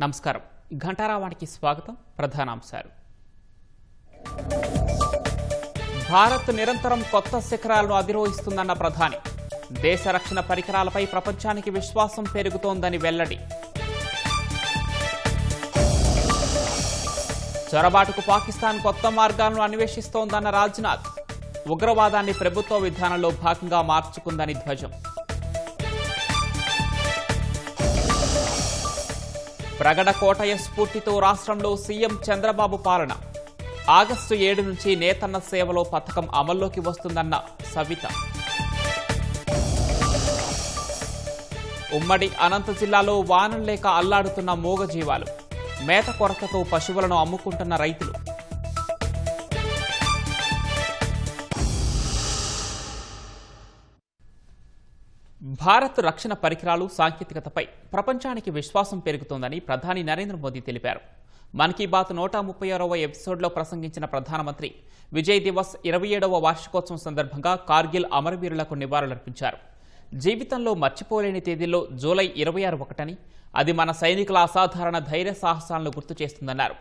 నమస్కారం. ఘంటారావానికి స్వాగతం. ప్రధానాంశాలు. భారత్ నిరంతరం కొత్త శిఖరాలను అధిరోహిస్తుందన్న ప్రధాని. దేశ రక్షణ పరికరాలపై ప్రపంచానికి విశ్వాసం పెరుగుతోందని వెల్లడి. చొరబాటుకు పాకిస్తాన్ కొత్త మార్గాలను అన్వేషిస్తోందన్న రాజ్నాథ్. ఉగ్రవాదాన్ని ప్రభుత్వ విధానంలో భాగంగా మార్చుకుందని ధ్వజం. ప్రగడ కోటయ స్ఫూర్తితో రాష్ట్రంలో సీఎం చంద్రబాబు పాలన. ఆగస్టు 7 నుంచి నేతన్న సేవలో పథకం అమల్లోకి వస్తుందన్న సవిత. ఉమ్మడి అనంత జిల్లాలో వానం లేక అల్లాడుతున్న మూగజీవాలు. మేత కొరతతో పశువులను అమ్ముకుంటున్న రైతులు. భారత్ రక్షణ పరికరాలు సాంకేతికతపై ప్రపంచానికి విశ్వాసం పెరుగుతోందని ప్రధాని నరేంద్ర మోదీ తెలిపారు. మన్ కీ బాత్ 136వ ఎపిసోడ్లో ప్రసంగించిన ప్రధానమంత్రి విజయ్ దివస్ 27వ వార్షికోత్సవం సందర్భంగా కార్గిల్ అమరవీరులకు నివాళులర్పించారు. జీవితంలో మర్చిపోలేని తేదీల్లో జూలై 26 ఒకటని, అది మన సైనికుల అసాధారణ ధైర్య సాహసాలను గుర్తు చేస్తుందన్నారు.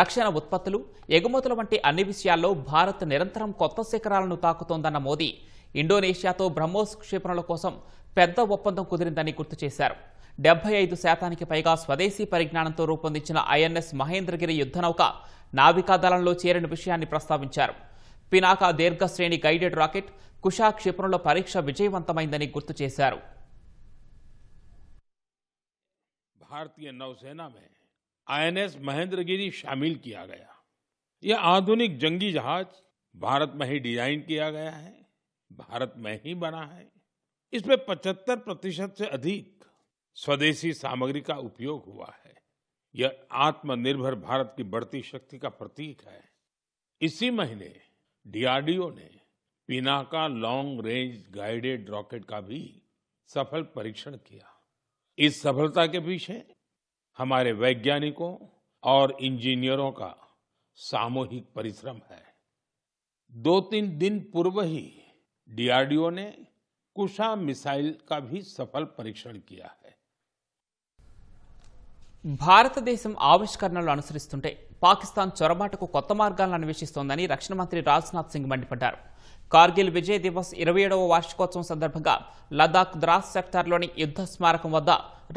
రక్షణ ఉత్పత్తులు, ఎగుమతుల వంటి అన్ని విషయాల్లో భారత్ నిరంతరం కొత్త శిఖరాలను తాకుతోందన్న మోదీ ఇండోనేషియాతో బ్రహ్మోస్ క్షిపణుల కోసం పెద్ద ఒప్పందం కుదిరిందని గుర్తు చేశారు. 75% పైగా స్వదేశీ పరిజ్ఞానంతో రూపొందించిన ఐఎన్ఎస్ మహేంద్రగిరి యుద్ధనౌక నావికా దళంలో చేరిన విషయాన్ని ప్రస్తావించారు. పినాకా దీర్ఘశ్రేణి గైడెడ్ రాకెట్ కుషా క్షిపణుల పరీక్ష విజయవంతమైందని గుర్తు చేశారు. भारतीय नौसेना में आईएनएस महेंद्रगिरी शामिल किया गया। यह आधुनिक जंगी जहाज भारत में ही डिजाइन किया गया है, भारत में ही बना है। इसमें 75% से अधिक स्वदेशी सामग्री का उपयोग हुआ है। यह आत्मनिर्भर भारत की बढ़ती शक्ति का प्रतीक है। इसी महीने डीआरडीओ ने Pinaka long range guided rocket का भी सफल परीक्षण किया। इस सफलता के पीछे हमारे वैज्ञानिकों और इंजीनियरों का सामूहिक परिश्रम है। 2-3 दिन पूर्व ही डीआरडीओ ने कुशा मिसाइल का भी सफल परीक्षण किया है। భారతదేశం ఆవిష్కరణలు అనుసరిస్తుంటే పాకిస్తాన్ చొరబాటుకు కొత్త మార్గాలను అన్వేషిస్తోందని రక్షణ మంత్రి రాజ్నాథ్ సింగ్ మండిపడ్డారు. కార్గిల్ విజయ్ దివస్ 27వ వార్షికోత్సవం సందర్భంగా లదాఖ్ ద్రాస్ సెక్టార్లోని యుద్ధ స్మారకం వద్ద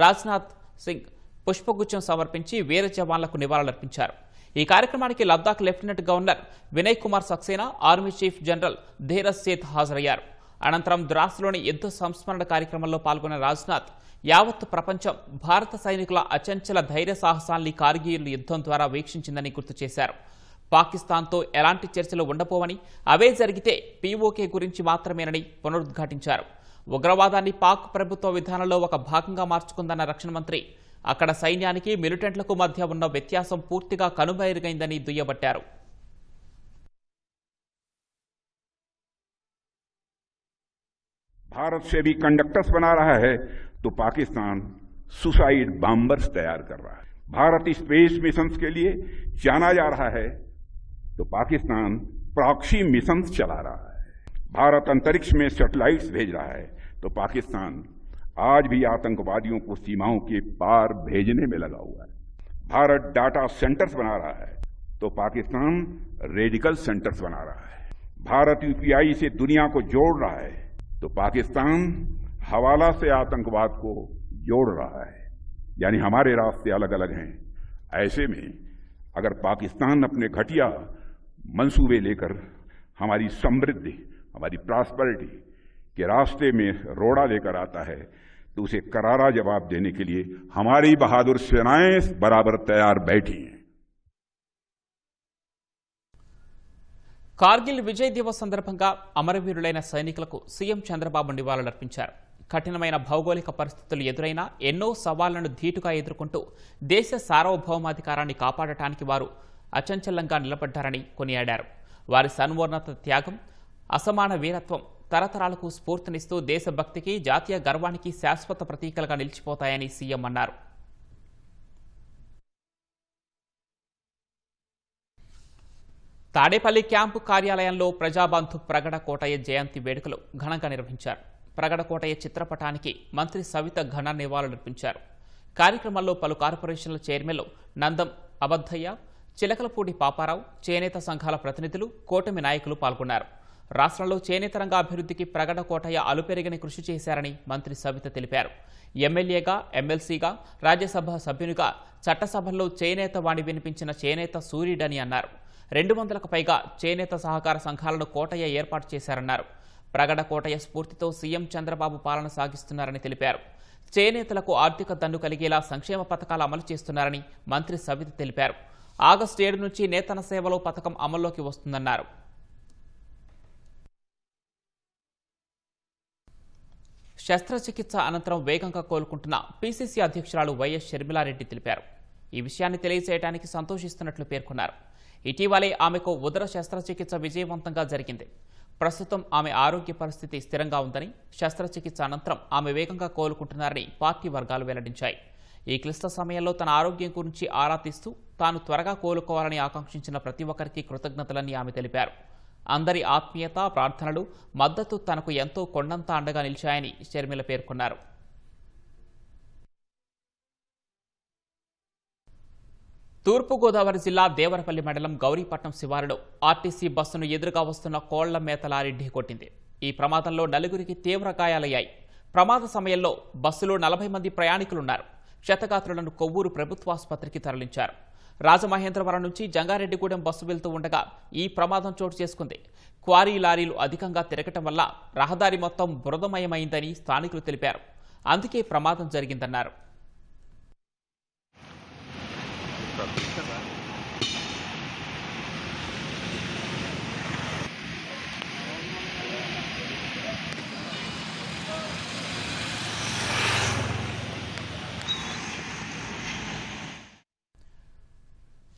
రాజ్నాథ్ సింగ్ పుష్పగుచ్చం సమర్పించి వీర జవాన్లకు నివాళులర్పించారు. ఈ కార్యక్రమానికి Ladakh lieutenant governor Vinay Kumar Saxena, army chief general Dheeraj Seth హాజరయ్యారు. అనంతరం ద్రాస్లోని యుద్ధ సంస్మరణ కార్యక్రమంలో పాల్గొన్న రాజ్నాథ్ యావత్ ప్రపంచం భారత సైనికుల అచంచల ధైర్య సాహసాల్ని కార్గిల్ యుద్ధం ద్వారా వీక్షించిందని గుర్తు చేశారు. పాకిస్తాన్తో ఎలాంటి చర్చలు ఉండపోవని, అవే జరిగితే పీఓకే గురించి మాత్రమేనని పునరుద్ఘాటించారు. ఉగ్రవాదాన్ని పాక్ ప్రభుత్వ విధానంలో ఒక భాగంగా మార్చుకుందన్న రక్షణ మంత్రి అక్కడ సైన్యానికి మిలిటెంట్లకు మధ్య ఉన్న వ్యత్యాసం పూర్తిగా కనుబైరుగైందని దుయ్యబట్టారు. भारत से भी कंडक्टर्स बना रहा है तो पाकिस्तान सुसाइड बॉम्बर्स तैयार कर रहा है। भारत स्पेस मिशंस के लिए जाना जा रहा है तो पाकिस्तान प्रॉक्सी मिशंस चला रहा है। भारत अंतरिक्ष में सैटेलाइट्स भेज रहा है तो पाकिस्तान आज भी आतंकवादियों को सीमाओं के पार भेजने में लगा हुआ है। भारत डाटा सेंटर्स बना रहा है तो पाकिस्तान रेडिकल सेंटर्स बना रहा है। भारत यूपीआई से दुनिया को जोड़ रहा है तो पाकिस्तान हवाला से आतंकवाद को जोड़ रहा है। यानी हमारे रास्ते अलग अलग हैं। ऐसे में अगर पाकिस्तान अपने घटिया मंसूबे लेकर हमारी समृद्धि, हमारी प्रॉस्पेरिटी के रास्ते में रोड़ा लेकर आता है तो उसे करारा जवाब देने के लिए हमारी बहादुर सेनाएं बराबर तैयार बैठी हैं। కార్గిల్ విజయ్ దివస్ సందర్భంగా అమరవీరులైన సైనికులకు సీఎం చంద్రబాబు నివాళులర్పించారు. కఠినమైన భౌగోళిక పరిస్థితులు ఎదురైనా ఎన్నో సవాళ్లను ధీటుగా ఎదుర్కొంటూ దేశ సార్వభౌమాధికారాన్ని కాపాడటానికి వారు అచంచలంగా నిలబడ్డారని కొనియాడారు. వారి సన్మోన్నత త్యాగం, అసమాన వీరత్వం తరతరాలకు స్ఫూర్తినిస్తూ దేశభక్తికి, జాతీయ గర్వానికి శాశ్వత ప్రతీకలుగా నిలిచిపోతాయని సీఎం అన్నారు. తాడేపల్లి క్యాంపు కార్యాలయంలో ప్రజాబంధు ప్రగడ కోటయ్య జయంతి వేడుకలు ఘనంగా నిర్వహించారు. ప్రగడ కోటయ్య చిత్రపటానికి మంత్రి సవిత ఘన నివాళులర్పించారు. కార్యక్రమంలో పలు కార్పొరేషన్ల చైర్మన్లు నందం అబద్దయ్య, చిలకలపూడి పాపారావు, చేనేత సంఘాల ప్రతినిధులు, కూటమి నాయకులు పాల్గొన్నారు. రాష్ట్రంలో చేనేత రంగ అభివృద్ధికి ప్రగడ కోటయ్య అలుపెరగని కృషి చేశారని మంత్రి సవిత తెలిపారు. ఎమ్మెల్యేగా, ఎమ్మెల్సీగా, రాజ్యసభ సభ్యునిగా చట్టసభల్లో చేనేత వాణి వినిపించిన చేనేత సూర్యుడని అన్నారు. 200కు పైగా చేనేత సహకార సంఘాలను కోటయ్య ఏర్పాటు చేశారన్నారు. ప్రగడ కోటయ్య స్ఫూర్తితో సీఎం చంద్రబాబు పాలన సాగిస్తున్నారని తెలిపారు. చేనేతలకు ఆర్థిక దన్ను కలిగేలా సంక్షేమ పథకాలు అమలు చేస్తున్నారని మంత్రి సవిత తెలిపారు. ఆగస్టు 7 నుంచి నేతన సేవలో పథకం అమల్లోకి వస్తుందన్నారు. శస్త్రచికిత్స అనంతరం వేగంగా కోలుకుంటున్న పీసీసీ అధ్యక్షురాలు వైఎస్ షర్మిలారెడ్డి తెలిపారు. ఈ విషయాన్ని తెలియజేయడానికి సంతోషిస్తున్నట్లు పేర్కొన్నారు. ఇటీవలే ఆమెకు ఉదర శస్త్రచికిత్స విజయవంతంగా జరిగింది. ప్రస్తుతం ఆమె ఆరోగ్య పరిస్థితి స్థిరంగా ఉందని, శస్త్రచికిత్స అనంతరం ఆమె వేగంగా కోలుకుంటున్నారని పార్టీ వర్గాలు వెల్లడించాయి. ఈ క్లిష్ట సమయంలో తన ఆరోగ్యం గురించి ఆరా తీస్తూ తాను త్వరగా కోలుకోవాలని ఆకాంక్షించిన ప్రతి ఒక్కరికి కృతజ్ఞతలని ఆమె తెలిపారు. అందరి ఆత్మీయత, ప్రార్థనలు, మద్దతు తనకు ఎంతో కొండంత అండగా నిలిచాయని షర్మిల పేర్కొన్నారు. తూర్పుగోదావరి జిల్లా దేవరపల్లి మండలం గౌరీపట్నం శివారులో ఆర్టీసీ బస్సును ఎదురుగా వస్తున్న కోళ్ల మేత లారీ ఢీకొట్టింది. ఈ ప్రమాదంలో 4గురికి తీవ్ర గాయాలయ్యాయి. ప్రమాద సమయంలో బస్సులో 40 మంది ప్రయాణికులున్నారు. క్షతగాత్రులను కొవ్వూరు ప్రభుత్వాసుపత్రికి తరలించారు. రాజమహేంద్రవరం నుంచి జంగారెడ్డిగూడెం బస్సు వెళ్తూ ఉండగా ఈ ప్రమాదం చోటు చేసుకుంది. క్వారీ లారీలు అధికంగా తిరగటం వల్ల రహదారి మొత్తం బురదమయమైందని స్థానికులు తెలిపారు. అందుకే ప్రమాదం జరిగిందన్నారు.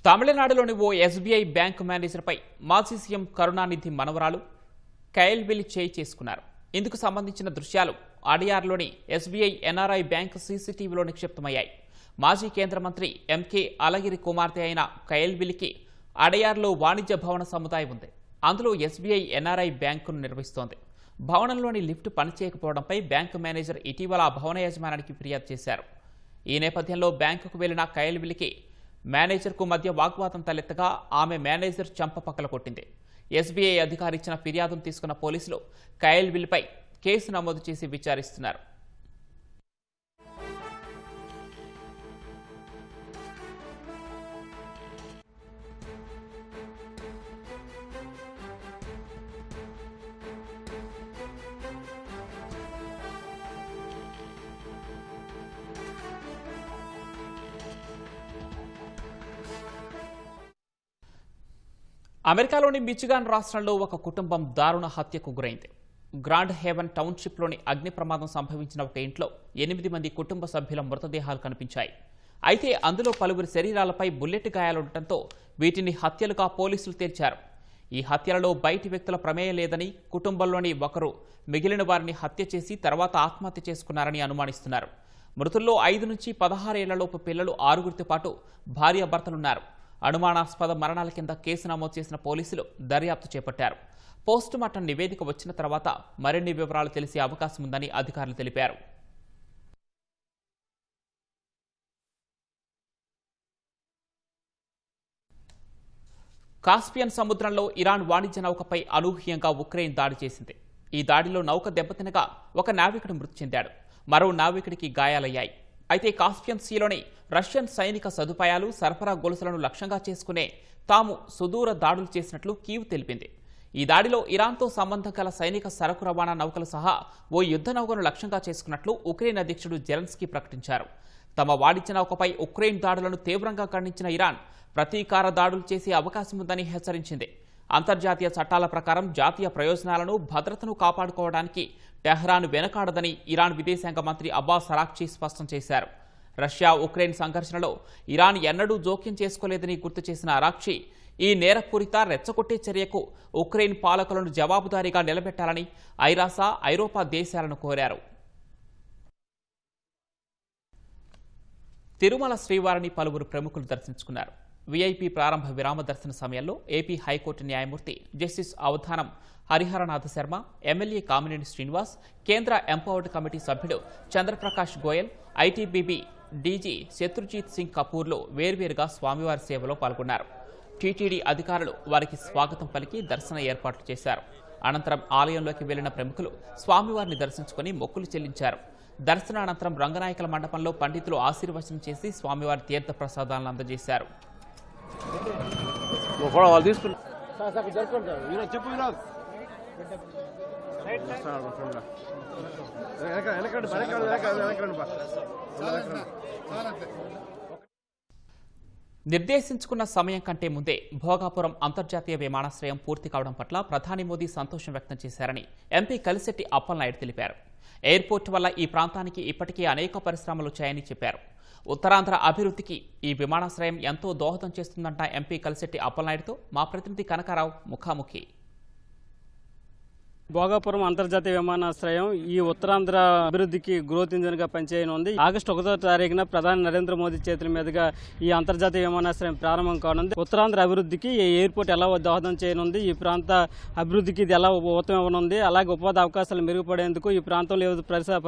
తమిళనాడులోని ఓ ఎస్బీఐ బ్యాంకు మేనేజర్పై మాజీ సీఎం కరుణానిధి మనవరాలు కైల్విలి చేయి చేసుకున్నారు. ఇందుకు సంబంధించిన దృశ్యాలు అడియార్లోని ఎస్బీఐ ఎన్ఆర్ఐ బ్యాంకు సీసీటీవీలో నిక్షిప్తమయ్యాయి. మాజీ కేంద్ర మంత్రి ఎంకే అలగిరి కుమార్తె అయిన కైల్విలికి అడయార్లో వాణిజ్య భవన సముదాయం ఉంది. అందులో ఎస్బీఐ ఎన్ఆర్ఐ బ్యాంకును నిర్వహిస్తోంది. భవనంలోని లిఫ్ట్ పనిచేయకపోవడంపై బ్యాంకు మేనేజర్ ఇటీవల ఆ భవన యజమానికి ఫిర్యాదు చేశారు. ఈ నేపథ్యంలో బ్యాంకుకు వెళ్లిన కైల్విలికి మేనేజర్కు మధ్య వాగ్వాదం తలెత్తగా ఆమె మేనేజర్ చెంప పక్కల కొట్టింది. ఎస్బీఐ అధికారి ఇచ్చిన ఫిర్యాదును తీసుకున్న పోలీసులు కైల్విల్పై కేసు నమోదు చేసి విచారిస్తున్నారు. అమెరికాలోని మిచిగాన్ రాష్ట్రంలో ఒక కుటుంబం దారుణ హత్యకు గురైంది. గ్రాండ్ హేవెన్ టౌన్షిప్లోని అగ్ని ప్రమాదం సంభవించిన ఒక ఇంట్లో 8 మంది కుటుంబ సభ్యుల మృతదేహాలు కనిపించాయి. అయితే అందులో పలువురి శరీరాలపై బుల్లెట్ గాయాలుండటంతో వీటిని హత్యలుగా పోలీసులు తేల్చారు. ఈ హత్యలలో బయటి వ్యక్తుల ప్రమేయం లేదని, కుటుంబంలోని ఒకరు మిగిలిన వారిని హత్య చేసి తర్వాత ఆత్మహత్య చేసుకున్నారని అనుమానిస్తున్నారు. మృతుల్లో 5 నుంచి 16 ఏళ్లలోపు పిల్లలు 6గురితో పాటు భార్యాభర్తలున్నారు. అనుమానాస్పద మరణాల కింద కేసు నమోదు చేసిన పోలీసులు దర్యాప్తు చేపట్టారు. పోస్టుమార్టం నివేదిక వచ్చిన తర్వాత మరిన్ని వివరాలు తెలిసే అవకాశం ఉందని అధికారులు తెలిపారు. కాస్పియన్ సముద్రంలో ఇరాన్ వాణిజ్య నౌకపై అనూహ్యంగా ఉక్రెయిన్ దాడి చేసింది. ఈ దాడిలో నౌక దెబ్బతినగా ఒక నావికుడు మృతి చెందాడు. మరో నావికుడికి గాయాలయ్యాయి. అయితే కాస్పియన్ సీలోని రష్యన్ సైనిక సదుపాయాలు, సరఫరా గొలుసులను లక్ష్యంగా చేసుకునే తాము సుదూర దాడులు చేసినట్లు కీవ్ తెలిపింది. ఈ దాడిలో ఇరాన్తో సంబంధం గల సైనిక సరకు రవాణా నౌకలు సహా ఓ యుద్ధ నౌకను లక్ష్యంగా చేసుకున్నట్లు ఉక్రెయిన్ అధ్యక్షుడు జెలెన్స్కీ ప్రకటించారు. తమ వాణిజ్య నౌకపై ఉక్రెయిన్ దాడులను తీవ్రంగా ఖండించిన ఇరాన్ ప్రతీకార దాడులు చేసే అవకాశం ఉందని హెచ్చరించింది. అంతర్జాతీయ చట్టాల ప్రకారం జాతీయ ప్రయోజనాలను, భద్రతను కాపాడుకోవడానికి టెహ్రాన్ వెనకాడదని ఇరాన్ విదేశాంగ మంత్రి అబ్బాస్ అరాక్చీ స్పష్టం చేశారు. రష్యా ఉక్రెయిన్ సంఘర్షణలో ఇరాన్ ఎన్నడూ జోక్యం చేసుకోలేదని గుర్తు చేసిన అరాక్చీ ఈ నేరపూరిత రెచ్చగొట్టే చర్యకు ఉక్రెయిన్ పాలకులను జవాబుదారీగా నిలబెట్టాలని ఐరోపా దేశాలను కోరారు. తిరుమల శ్రీవారిని పలువురు ప్రముఖులు దర్శించుకున్నారు. వీఐపీ ప్రారంభ విరామ దర్శన సమయంలో ఏపీ హైకోర్టు న్యాయమూర్తి జస్టిస్ అవధానం హరిహరనాథ శర్మ, ఎమ్మెల్యే కామినేని శ్రీనివాస్, కేంద్ర ఎంపవర్డ్ కమిటీ సభ్యుడు చంద్రప్రకాష్ గోయల్, ఐటీబీబీ డీజీ శత్రుజీత్ సింగ్ కపూర్లు వేర్వేరుగా స్వామివారి సేవలో పాల్గొన్నారు. టీటీడీ అధికారులు వారికి స్వాగతం పలికి దర్శన ఏర్పాట్లు చేశారు. అనంతరం ఆలయంలోకి వెళ్లిన ప్రముఖులు స్వామివారిని దర్శించుకుని మొక్కులు చెల్లించారు. దర్శనానంతరం రంగనాయకుల మండపంలో పండితులు ఆశీర్వచనం చేసి స్వామివారి తీర్థ ప్రసాదాలను అందజేశారు. నిర్దేశించుకున్న సమయం కంటే ముందే భోగాపురం అంతర్జాతీయ విమానాశ్రయం పూర్తి కావడం పట్ల ప్రధాని మోదీ సంతోషం వ్యక్తం చేశారని ఎంపీ కలిశెట్టి అప్పలనాయుడు తెలిపారు. ఎయిర్పోర్ట్ వల్ల ఈ ప్రాంతానికి ఇప్పటికే అనేక పరిశ్రమలు వచ్చాయని చెప్పారు. ఉత్తరాంధ్ర అభివృద్ధికి ఈ విమానాశ్రయం ఎంతో దోహదం చేస్తుందంట ఎంపీ కలిశెట్టి అప్పలనాయుడుతో మా ప్రతినిధి కనకారావు ముఖాముఖి. భోగాపురం అంతర్జాతీయ విమానాశ్రయం ఈ ఉత్తరాంధ్ర అభివృద్ధికి గ్రోత్ ఇంజిన్ గా పనిచేయనుంది. ఆగస్టు 1వ తారీఖున ప్రధాని నరేంద్ర మోదీ చేతుల మీదుగా ఈ అంతర్జాతీయ విమానాశ్రయం ప్రారంభం కానుంది. ఉత్తరాంధ్ర అభివృద్ధికి ఈ ఎయిర్పోర్ట్ ఎలా దోహదం చేయనుంది, ఈ ప్రాంత అభివృద్ధికి ఇది ఎలా ఊతం ఇవ్వనుంది, అలాగే ఉపాధి అవకాశాలు మెరుగుపడేందుకు ఈ ప్రాంతంలో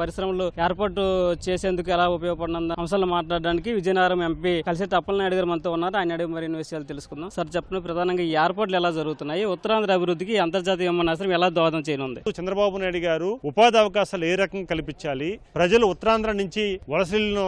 పరిశ్రమలు ఏర్పాటు చేసేందుకు ఎలా ఉపయోగపడనున్న అంశాలు మాట్లాడడానికి విజయనగరం ఎంపీ కలిశెట్టి అప్పలనాయుడు గారు మనతో ఉన్నారు. ఆయన అడిగి మరిన్ని విషయాలు తెలుసుకుందాం. సార్ చెప్పండి, ప్రధానంగా ఈ ఏర్పాట్లు ఎలా జరుగుతున్నాయి, ఉత్తరాంధ్ర అభివృద్ధికి అంతర్జాతీయ విమానాశ్రయం ఎలా దోహదం చంద్రబాబు నాయుడు గారు ఉపాధి అవకాశాలు ఏ రకంగా కల్పించాలి, ప్రజలు ఉత్తరాంధ్ర నుంచి వలసలను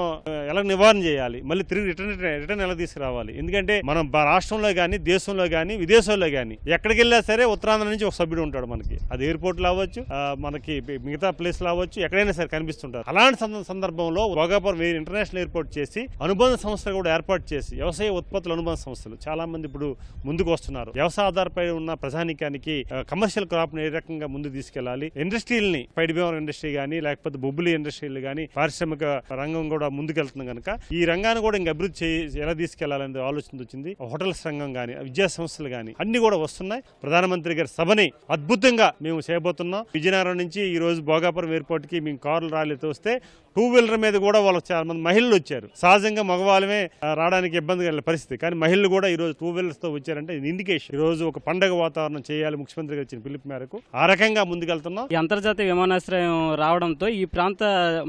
ఎలా నివారణ చేయాలి, మళ్ళీ తిరిగి రిటర్న్ ఎలా తీసుకురావాలి. ఎందుకంటే మనం రాష్ట్రంలో గానీ, దేశంలో గానీ, విదేశాల్లో గానీ ఎక్కడికి వెళ్ళా సరే ఉత్తరాంధ్ర నుంచి ఒక సభ్యుడు ఉంటాడు. మనకి అది ఎయిర్పోర్ట్ అవ్వచ్చు, మనకి మిగతా ప్లేస్ అవ్వచ్చు, ఎక్కడైనా సరే కనిపిస్తుంటారు. అలాంటి సందర్భంలో భోగాపురం ఇంటర్నేషనల్ ఎయిర్పోర్ట్ చేసి అనుబంధ సంస్థలు కూడా ఏర్పాటు చేసి వ్యవసాయ ఉత్పత్తుల అనుబంధ సంస్థలు చాలా మంది ఇప్పుడు ముందుకు వస్తున్నారు. వ్యవసాయ ఆధారపై ఉన్న ప్రజానికానికి కమర్షియల్ క్రాప్ ఏ రకంగా ముందు తీసుకెళ్లాలి, ఇండస్ట్రీలని పైడిబేవరం ఇండస్ట్రీ గానీ, లేకపోతే బొబ్బులి ఇండస్ట్రీలు గానీ, పారిశ్రామిక రంగం కూడా ముందుకెళ్తుంది కనుక ఈ రంగాన్ని కూడా ఇంకా అభివృద్ధి ఎలా తీసుకెళ్లాలనే ఆలోచన వచ్చింది. హోటల్స్ రంగం గానీ, విద్యా సంస్థలు గానీ అన్ని కూడా వస్తున్నాయి. ప్రధానమంత్రి గారి సభని అద్భుతంగా మేము చేయబోతున్నాం. విజయనగరం నుంచి ఈ రోజు భోగాపురం ఎయిర్పోర్ట్ కి మేము కార్లు రాలేతో వస్తే 2 వీలర్ మీద కూడా వాళ్ళకి చాలా మంది మహిళలు వచ్చారు. సహజంగా మగవాళ్ళమే రావడానికి ఇబ్బంది కలిగిన పరిస్థితి, కానీ మహిళలు కూడా ఈ రోజు 2 వీలర్స్ తో వచ్చారంటే ఇది ఇండికేషన్. ఈ రోజు ఒక పండగ వాతావరణం చేయాలి ముఖ్యమంత్రి గారు ఇచ్చిన పిలుపు మేరకు ఆ రకంగా ముందుకెళ్తున్నాం. ఈ అంతర్జాతీయ విమానాశ్రయం రావడంతో ఈ ప్రాంత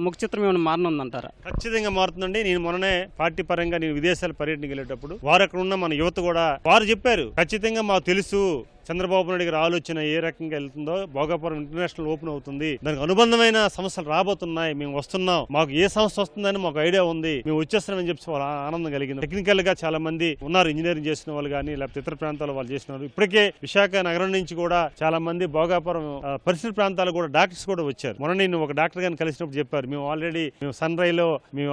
ముఖ చిత్రం ఏమైనా మారనుందంటారా? ఖచ్చితంగా మారుతుందండి. నేను మొన్ననే పార్టీ పరంగా నేను విదేశాల పర్యటనకి వెళ్ళేటప్పుడు వారు అక్కడ ఉన్న మన యువత కూడా వారు చెప్పారు, ఖచ్చితంగా మాకు తెలుసు చంద్రబాబు నాయుడు గారి ఆలోచన ఏ రకంగా వెళ్తుందో, భోగాపురం ఇంటర్నేషనల్ ఓపెన్ అవుతుంది, దానికి అనుబంధమైన సంస్థలు రాబోతున్నాయి, మేము వస్తున్నాం, మాకు ఏ సంస్థ వస్తుందని మాకు ఐడియా ఉంది, మేము వచ్చేస్తున్నామని చెప్పి వాళ్ళ ఆనందం కలిగింది. టెక్నికల్ గా చాలా మంది ఉన్నారు, ఇంజనీరింగ్ చేసిన వాళ్ళు కానీ, లేకపోతే ఇతర ప్రాంతాల వాళ్ళు చేసిన వాళ్ళు. ఇప్పటికే విశాఖ నగరం నుంచి కూడా చాలా మంది భోగాపురం పరిసర ప్రాంతాలు కూడా డాక్టర్స్ కూడా వచ్చారు. మొన్న నేను ఒక డాక్టర్ గారిని కలిసినప్పుడు చెప్పారు, మేము సన్ రైలో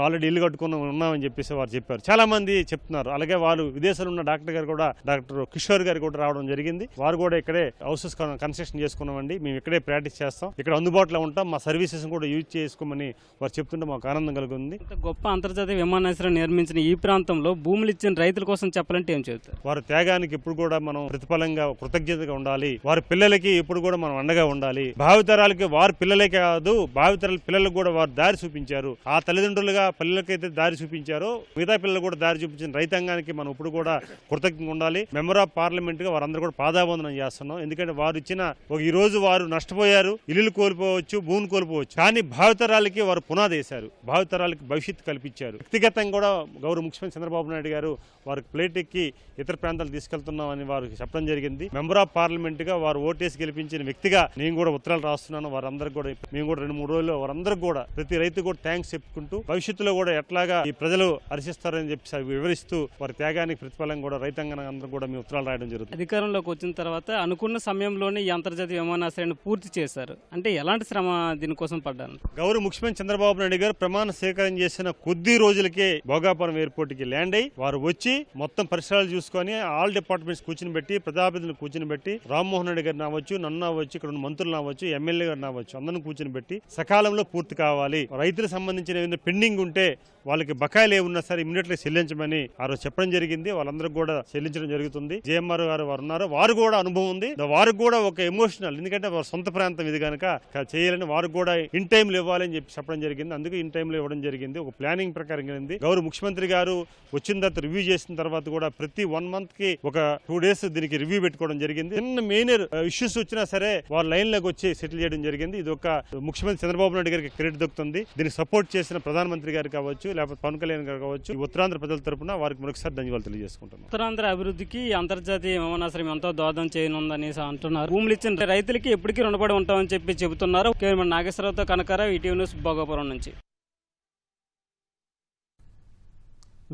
ఆల్రెడీ ఇల్లు కట్టుకుని ఉన్నామని చెప్పేసి వారు చెప్పారు. చాలా మంది చెప్తున్నారు. అలాగే వాళ్ళు విదేశాల్లో ఉన్న డాక్టర్ గారు కూడా, డాక్టర్ కిషోర్ గారు కూడా రావడం జరిగింది. వారు కూడా ఇక్కడే హౌసెస్ కన్స్ట్రక్షన్ చేసుకున్నామండి, మేము ఇక్కడే ప్రాక్టీస్ చేస్తాం, ఇక్కడ అందుబాటులో ఉంటాం, మా సర్వీసెస్ కూడా యూజ్ చేసుకోమని వారు చెప్తుంటే మాకు ఆనందం కలుగుతుంది. గొప్ప అంతర్జాతీయ విమానాశ్రయం నిర్మించిన ఈ ప్రాంతంలో భూములు ఇచ్చిన రైతుల కోసం చెప్పాలంటే ఏం చెబుతారు? వారి త్యాగానికి ఎప్పుడు కూడా మనం ప్రతిఫలంగా కృతజ్ఞతగా ఉండాలి. వారి పిల్లలకి ఎప్పుడు కూడా మనం అండగా ఉండాలి. భావితరాలకి వారి పిల్లలే కాదు, భావితరాల పిల్లలకు కూడా వారు దారి చూపించారు. ఆ తల్లిదండ్రులుగా పిల్లలకైతే దారి చూపించారో మిగతా పిల్లలు కూడా దారి చూపించిన రైతాంగానికి మనం ఇప్పుడు కూడా కృతజ్ఞంగా ఉండాలి. మెంబర్ ఆఫ్ పార్లమెంట్ గా వారందరూ కూడా పాదాబంధనం చేస్తున్నాం. ఎందుకంటే వారు ఇచ్చిన ఈ రోజు వారు నష్టపోయారు, ఇల్లు కోల్పోవచ్చు, భూమిని కోల్పోవచ్చు, కానీ భావితరాలకి వారు పునాది వేశారు, భావితరాలకి భవిష్యత్తు కల్పించారు. వ్యక్తిగతంగా కూడా గౌరవ ముఖ్యమంత్రి చంద్రబాబు నాయుడు గారు వారికి ప్లేట్ ఎక్కి ఇతర ప్రాంతాలు తీసుకెళ్తున్నామని వారు చెప్పడం జరిగింది. మెంబర్ ఆఫ్ పార్లమెంట్ గా వారు ఓటేసి గెలిపించిన వ్యక్తిగా నేను కూడా ఉత్తరాలు రాస్తున్నాను. వారందరికీ కూడా మేము కూడా 2-3 రోజుల్లో వారందరికీ కూడా ప్రతి రైతు కూడా థ్యాంక్స్ చెప్పుకుంటూ భవిష్యత్తులో కూడా ఎట్లాగా ఈ ప్రజలు హర్షిస్తారని చెప్పి వివరిస్తూ వారి త్యాగానికి ప్రతిఫలం కూడా రైతాంగం అందరూ కూడా మేము ఉత్తరాలు రాయడం జరుగుతుంది. అధికారంలోకి వచ్చిన తర్వాత అనుకున్న సమయంలోనే ఈ అంతర్జాతీయ విమానాశ్రయాన్ని పూర్తి చేశారు అంటే ఎలాంటి శ్రమ దీనికోసం పడ్డారు? గౌరవ ముఖ్యమంత్రి చంద్రబాబు నాయుడు గారు ప్రమాణ స్వీకారం చేసిన కొద్ది రోజులకే భోగాపురం ఎయిర్పోర్ట్ కి ల్యాండ్ అయ్యి వారు వచ్చి మొత్తం పరిసరాలు చూసుకొని ఆల్ డిపార్ట్మెంట్స్ కూర్చుని పెట్టి, ప్రజాప్రతినిధులను కూర్చుని పెట్టి, రామ్మోహన్ రెడ్డి గారిని అవ్వచ్చు, నన్ను అవ్వచ్చు, ఇక్కడ ఉన్న మంత్రులను అవ్వచ్చు, ఎమ్మెల్యే గారిని అవ్వచ్చు, అందరిని కూర్చుని పెట్టి సకాలంలో పూర్తి కావాలి, రైతులకు సంబంధించిన ఏమైనా పెండింగ్ ఉంటే వాళ్ళకి బకాయిలు ఏమున్నా సరే ఇమీడియట్ గా చెల్లించమని ఆ రోజు చెప్పడం జరిగింది. వాళ్ళందరికీ కూడా చెల్లించడం జరుగుతుంది. జేఎంఆర్ గారు వారు ఉన్నారు, వారు కూడా అనుభవం ఉంది, వారికి కూడా ఒక ఎమోషనల్, ఎందుకంటే వారి సొంత ప్రాంతం ఇది కనుక చేయాలని వారు కూడా ఇన్ టైంలో ఇవ్వాలని చెప్పి చెప్పడం జరిగింది. అందుకే ఇన్ టైంలో ఇవ్వడం జరిగింది. ఒక ప్లానింగ్ ప్రకారం జరిగింది. గౌరవ ముఖ్యమంత్రి గారు వచ్చిన తర్వాత రివ్యూ చేసిన తర్వాత కూడా ప్రతి 1 month కి ఒక 2 days దీనికి రివ్యూ పెట్టుకోవడం జరిగింది. చిన్న మేజర్ ఇష్యూస్ వచ్చినా సరే వారు లైన్ లోకి వచ్చి సెటిల్ చేయడం జరిగింది. ఇది ఒక ముఖ్యమంత్రి చంద్రబాబు నాయుడు గారికి క్రెడిట్ దొరుకుతుంది. దీనికి సపోర్ట్ చేసిన ప్రధానమంత్రి గారు కావచ్చు, లేకపోతే పవన్ కళ్యాణ్ గారు కావచ్చు, ఈ ఉత్తరాంధ్ర ప్రజల తరపున వారికి మరొకసారి ధన్యవాదాలు తెలియజేసుకుంటున్నాం. ఉత్తరాంధ్ర అభివృద్ధికి అంతర్జాతీయ విమానాశ్రయం ఎంతో దోహదం చేయనుందని అంటున్నారు. భూములు ఇచ్చిన రైతులకి ఎప్పటికీ రుణపడి ఉంటామని చెబుతున్నారు. నాగేశ్వరరావుతో కనకారావు, ఈటీవీ న్యూస్, భోగాపురం నుంచి.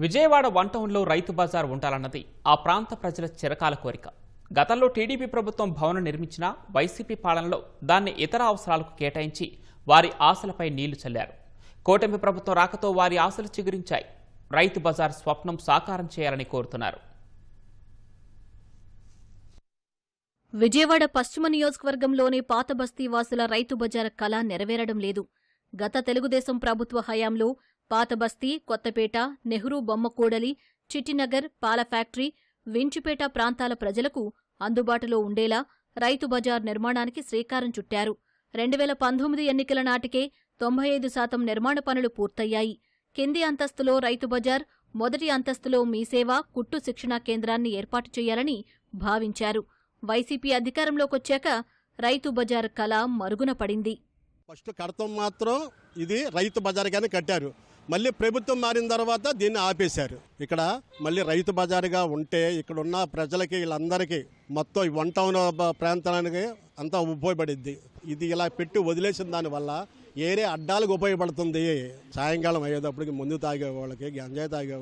విజయవాడ వన్ టౌన్లో రైతు బజార్ ఉండాలన్నది ఆ ప్రాంత ప్రజల చిరకాల కోరిక. గతంలో టీడీపీ ప్రభుత్వం భవనం నిర్మించినా వైసీపీ పాలనలో దాన్ని ఇతర అవసరాలకు కేటాయించి వారి ఆశలపై నీళ్లు చల్లారు. కూటమి ప్రభుత్వం రాకతో వారి ఆశలు చిగురించాయి. రైతు బజార్ స్వప్నం సాకారం చేయాలని కోరుతున్నారు. విజయవాడ పశ్చిమ నియోజకవర్గంలోని పాత బస్తీ వాసుల రైతు బజార్ కళ నెరవేరడం లేదు. గత తెలుగుదేశం ప్రభుత్వ హయాంలో పాత బస్తీ, కొత్తపేట, నెహ్రూ బొమ్మకూడలి, చిట్టినగర్, పాల ఫ్యాక్టరీ, వించిపేట ప్రాంతాల ప్రజలకు అందుబాటులో ఉండేలా రైతు బజార్ నిర్మాణానికి శ్రీకారం చుట్టారు. 2019 ఎన్నికల నాటికే 95% నిర్మాణ పనులు పూర్తయ్యాయి. కింది అంతస్తులో రైతు బజార్, మొదటి అంతస్తులో మీసేవ, కుట్టు శిక్షణా కేంద్రాన్ని ఏర్పాటు చేయాలని భావించారు. వైసీపీ అధికారంలోకొచ్చాక రైతు బజార్ కళ మరుగున పడింది. ఫస్ట్ కడతం మాత్రం ఇది రైతు బజార్గానే కట్టారు. మళ్ళీ ప్రభుత్వం మారిన తర్వాత దీన్ని ఆపేశారు. ఇక్కడ మళ్ళీ రైతు బజారుగా ఉంటే ఇక్కడ ఉన్న ప్రజలకి, వీళ్ళందరికీ మొత్తం ఈ వన్ టౌన్ ప్రాంతానికి అంతా ఉపయోగపడిద్ది. ఇది ఇలా పెట్టి వదిలేసిన దానివల్ల ఏరియా అడ్డాలకు ఉపయోగపడుతుంది. సాయంకాలం అయ్యేటప్పటికి ముందు తాగే వాళ్ళకి, గంజాయి తాగే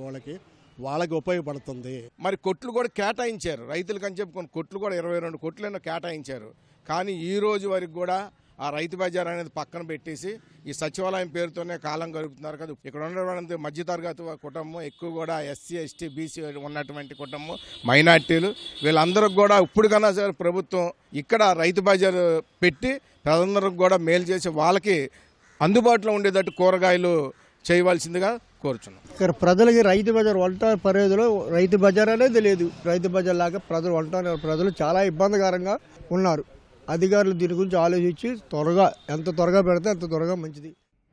వాళ్ళకి ఉపయోగపడుతుంది. మరి కొట్లు కూడా కేటాయించారు. రైతులకు అని చెప్పుకొని కొట్లు కూడా 22 కొట్లైనా కేటాయించారు. కానీ ఈ రోజు వరకు కూడా ఆ రైతు బజార్ అనేది పక్కన పెట్టేసి ఈ సచివాలయం పేరుతోనే కాలం గడుపుతున్నారు కదా. ఇక్కడ ఉన్నటువంటి మధ్యతరగతి కుటుంబం ఎక్కువ కూడా ఎస్సీ, ఎస్టీ, బీసీ ఉన్నటువంటి కుటుంబం, మైనార్టీలు, వీళ్ళందరికి కూడా ఇప్పుడు కన్నా సరే ప్రభుత్వం ఇక్కడ రైతు బజార్ పెట్టి ప్రజలందరికి కూడా మేలు చేసి వాళ్ళకి అందుబాటులో ఉండేటట్టు కూరగాయలు చేయవలసిందిగా కోరుచున్నాం. ఇక్కడ ప్రజలకి రైతు బజార్ వంట పరిధిలో రైతు బజార్ అనేది లేదు. రైతు బజార్ లాగా ప్రజలు చాలా ఇబ్బందికరంగా ఉన్నారు. అధికారులు దీని గురించి ఆలోచించి ఎంత త్వరగా పెడితే అంత త్వరగా మంచిది.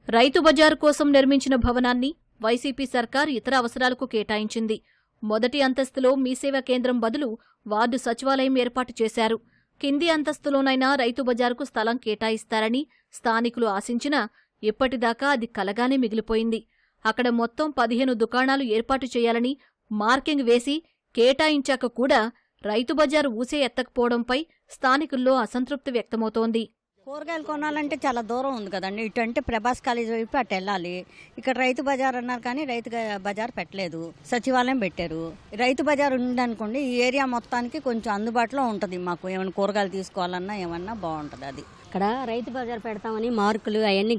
రైతు బజార్ కోసం నిర్మించిన భవనాన్ని వైసీపీ సర్కార్ ఇతర అవసరాలకు కేటాయించింది. మొదటి అంతస్తులో మీసేవ కేంద్రం బదులు వార్డు సచివాలయం ఏర్పాటు చేశారు. కింది అంతస్తులోనైనా రైతు బజార్కు స్థలం కేటాయిస్తారని స్థానికులు ఆశించినా ఇప్పటిదాకా అది కలగానే మిగిలిపోయింది. అక్కడ మొత్తం 15 దుకాణాలు ఏర్పాటు చేయాలని మార్కింగ్ వేసి కేటాయించాక కూడా రైతు బజారు ఊసే ఎత్తకపోవడంపై స్థానికుల్లో అసంతృప్తి వ్యక్తమవుతోంది. కూరగాయలు కొనాలంటే చాలా దూరం ఉంది కదండి. ఇటు అంటే ప్రభాస్ కాలేజ్ వైపు అటు వెళ్ళాలి. ఇక్కడ రైతు బజార్ అన్నారు కానీ రైతు బజార్ పెట్టలేదు. సచివాలయం పెట్టారు. రైతు బజార్ ఉందనుకోండి ఈ ఏరియా మొత్తానికి కొంచెం అందుబాటులో ఉంటుంది. మాకు ఏమైనా కూరగాయలు తీసుకోవాలన్నా ఏమన్నా బాగుంటుంది. అది ఇక్కడ రైతు బజార్ పెడతామని మార్కులు అవన్నీ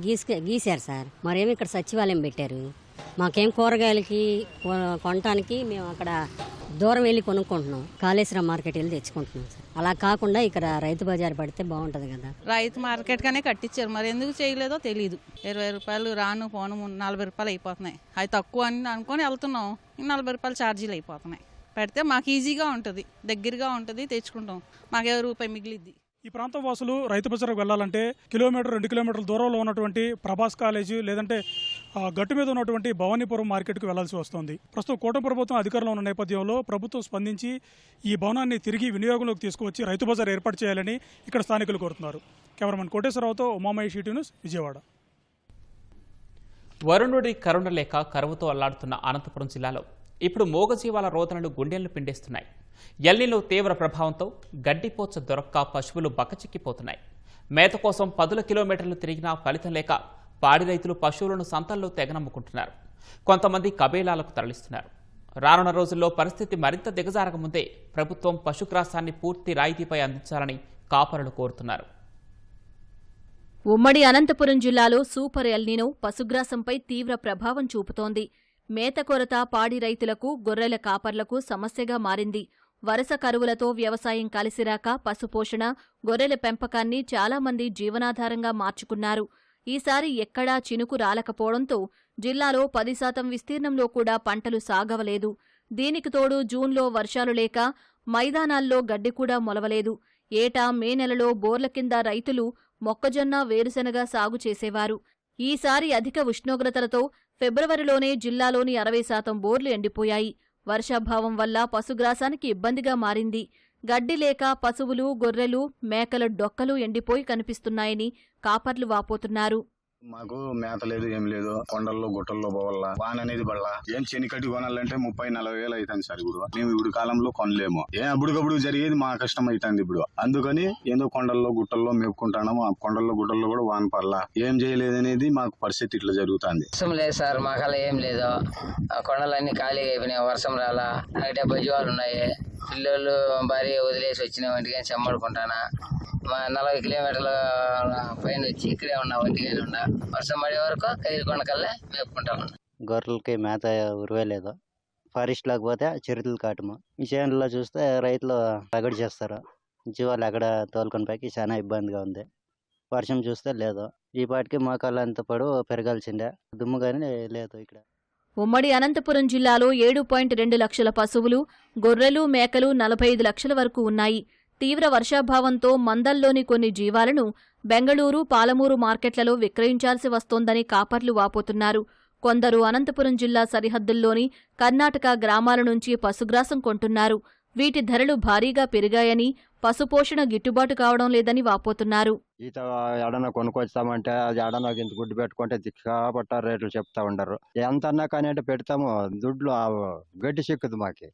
గీశారు సార్. మరేమి ఇక్కడ సచివాలయం పెట్టారు. మాకేం కూరగాయలకి కొనటానికి మేము అక్కడ దూరం వెళ్ళి కొనుక్కుంటున్నాం. కాళేశ్వరం మార్కెట్ వెళ్ళి తెచ్చుకుంటున్నాం సార్. అలా కాకుండా ఇక్కడ రైతు బజార్ పడితే బాగుంటుంది కదా. రైతు మార్కెట్ గానే కట్టించారు. మరి ఎందుకు చేయలేదో తెలియదు. 20 రూపాయలు రాను పోను 40 రూపాయలు అయిపోతున్నాయి. అవి తక్కువ అని అనుకొని వెళ్తున్నాం. 40 రూపాయలు ఛార్జీలు అయిపోతున్నాయి. పెడితే మాకు ఈజీగా ఉంటుంది, దగ్గరగా ఉంటుంది, తెచ్చుకుంటాం. మాకే రూపాయి మిగిలిద్ది. ఈ ప్రాంత వాసులు రైతు బజార్కు వెళ్ళాలంటే 2 కిలోమీటర్ల దూరంలో ఉన్నటువంటి ప్రభాస్ కాలేజీ లేదంటే గట్టు మీద ఉన్నటువంటి భవానీపురం మార్కెట్కు వెళ్లాల్సి వస్తుంది. ప్రస్తుతం కూటమి ప్రభుత్వం అధికారంలో ఉన్న నేపథ్యంలో ప్రభుత్వం స్పందించి ఈ భవనాన్ని తిరిగి వినియోగంలోకి తీసుకువచ్చి రైతు బజార్ ఏర్పాటు చేయాలని ఇక్కడ స్థానికులు కోరుతున్నారు. కెమెరామెన్ కోటేశ్వరరావుతో ఉమామహేష్, ఈటీవీ న్యూస్, విజయవాడ. వరుణుడి కరుణ లేక కరువుతో అల్లాడుతున్న అనంతపురం జిల్లాలో ఇప్పుడు మూగజీవాల రోదనలు గుండెలను పిండేస్తున్నాయి. ఎల్నినో తీవ్ర ప్రభావంతో గడ్డిపోచ దొరక్క పశువులు బక్కచిక్కిపోతున్నాయి. మేత కోసం 10 కిలోమీటర్లు తిరిగినా ఫలితం లేక పాడి రైతులు పశువులను సంతల్లో తెగనమ్ముకుంటున్నారు. కొంతమంది కబేలాలకు తరలిస్తున్నారు. రానున్న రోజుల్లో పరిస్థితి మరింత దిగజారకముందే ప్రభుత్వం పశుగ్రాసాన్ని పూర్తి రాయితీపై అందించాలని కాపరులు కోరుతున్నారు. ఉమ్మడి అనంతపురం జిల్లాలో సూపర్ ఎల్నినో పశుగ్రాసంపై తీవ్ర ప్రభావం చూపుతోంది. మేత కొరత పాడి రైతులకు, గొర్రెల కాపర్లకు సమస్యగా మారింది. వరుస కరువులతో వ్యవసాయం కలిసిరాక పశుపోషణ, గొర్రెల పెంపకాన్ని చాలామంది జీవనాధారంగా మార్చుకున్నారు. ఈసారి ఎక్కడా చినుకు రాలకపోవడంతో జిల్లాలో 10% విస్తీర్ణంలో కూడా పంటలు సాగవలేదు. దీనికి తోడు జూన్లో వర్షాలు లేక మైదానాల్లో గడ్డి కూడా మొలవలేదు. ఏటా మే నెలలో బోర్ల కింద రైతులు మొక్కజొన్న, వేరుశెనగ సాగు చేసేవారు. ఈసారి అధిక ఉష్ణోగ్రతలతో ఫిబ్రవరిలోనే జిల్లాలోని 60% బోర్లు ఎండిపోయాయి. వర్షాభావం వల్ల పశుగ్రాసానికి ఇబ్బందిగా మారింది. గడ్డి లేక పశువులు, గొర్రెలు, మేకల డొక్కలు ఎండిపోయి కనిపిస్తున్నాయని కాపర్లు వాపోతున్నారు. మాకు మేత లేదు, ఏం లేదు. కొండల్లో గుట్టల్లో పోవాల, వాన అనేది పడలా. ఏం చెనికట్టి కొనాలంటే 30-40 వేలు అవుతుంది సార్. మేము ఇప్పుడు కాలంలో కొనలేము. అప్పుడుకప్పుడు జరిగేది మా కష్టం అవుతుంది ఇప్పుడు. అందుకని ఏదో కొండల్లో గుట్టల్లో మేపుకుంటాము. ఆ కొండల్లో గుట్టల్లో కూడా వాన పడలా, ఏం చేయలేదు అనేది మాకు పరిస్థితి ఇట్లా జరుగుతుంది. వర్షం లేదు సార్, మాకల్లా ఏం లేదు. ఆ కొండలన్నీ ఖాళీగా అయిపోయినాయి, వర్షం రాలా. 70 జీవాలు ఉన్నాయి. పిల్లలు భార్య వదిలేసి వచ్చిన వంటిగా చెమ్మడుకుంటానా. మా 40 కిలోమీటర్ల పైన వచ్చి ఇక్కడే ఉన్నా, వంటిగానే ఉన్నా. వర్షం పడే వరకు కదిరికొండ కల్లా మేపుకుంటా ఉన్నా. గొర్రెలకి మేత ఉరవేలేదు. ఫారెస్ట్ లేకపోతే చిరుతలు కాటము. ఈ చేనుల్లో చూస్తే రైతులు రగడి చేస్తారు. జీవాలు ఎక్కడ తోలుకొని పైకి చాలా ఇబ్బందిగా ఉంది. వర్షం చూస్తే లేదు. ఈ పాటికి మోకాళ్ళంత పొడవు పెరగాల్సిందే, దుమ్ము కానీ లేదు ఇక్కడ. ఉమ్మడి అనంతపురం జిల్లాలో 7.2 లక్షల పశువులు, గొర్రెలు, మేకలు 45 లక్షల వరకు ఉన్నాయి. తీవ్ర వర్షాభావంతో మందల్లోని కొన్ని జీవాలను బెంగళూరు, పాలమూరు మార్కెట్లలో విక్రయించాల్సి వస్తోందని కాపర్లు వాపోతున్నారు. కొందరు అనంతపురం జిల్లా సరిహద్దుల్లోని కర్ణాటక గ్రామాల నుంచి పశుగ్రాసం కొంటున్నారు. వీటి ధరలు భారీగా పెరిగాయని, పశుపోషణ గిట్టుబాటు కావడం లేదని వాపోతున్నారు. ఈత ఎడన కొనుక్కొచ్చామంటే అది ఎడన ఇంత గుడ్డు పెట్టుకుంటే దిక్కాపట్ట రేట్లు చెప్తా ఉండరు. ఎంత అన్నా కానీ అంటే పెడతాము, దుడ్లు గడ్డి సిక్కుదు మాకి.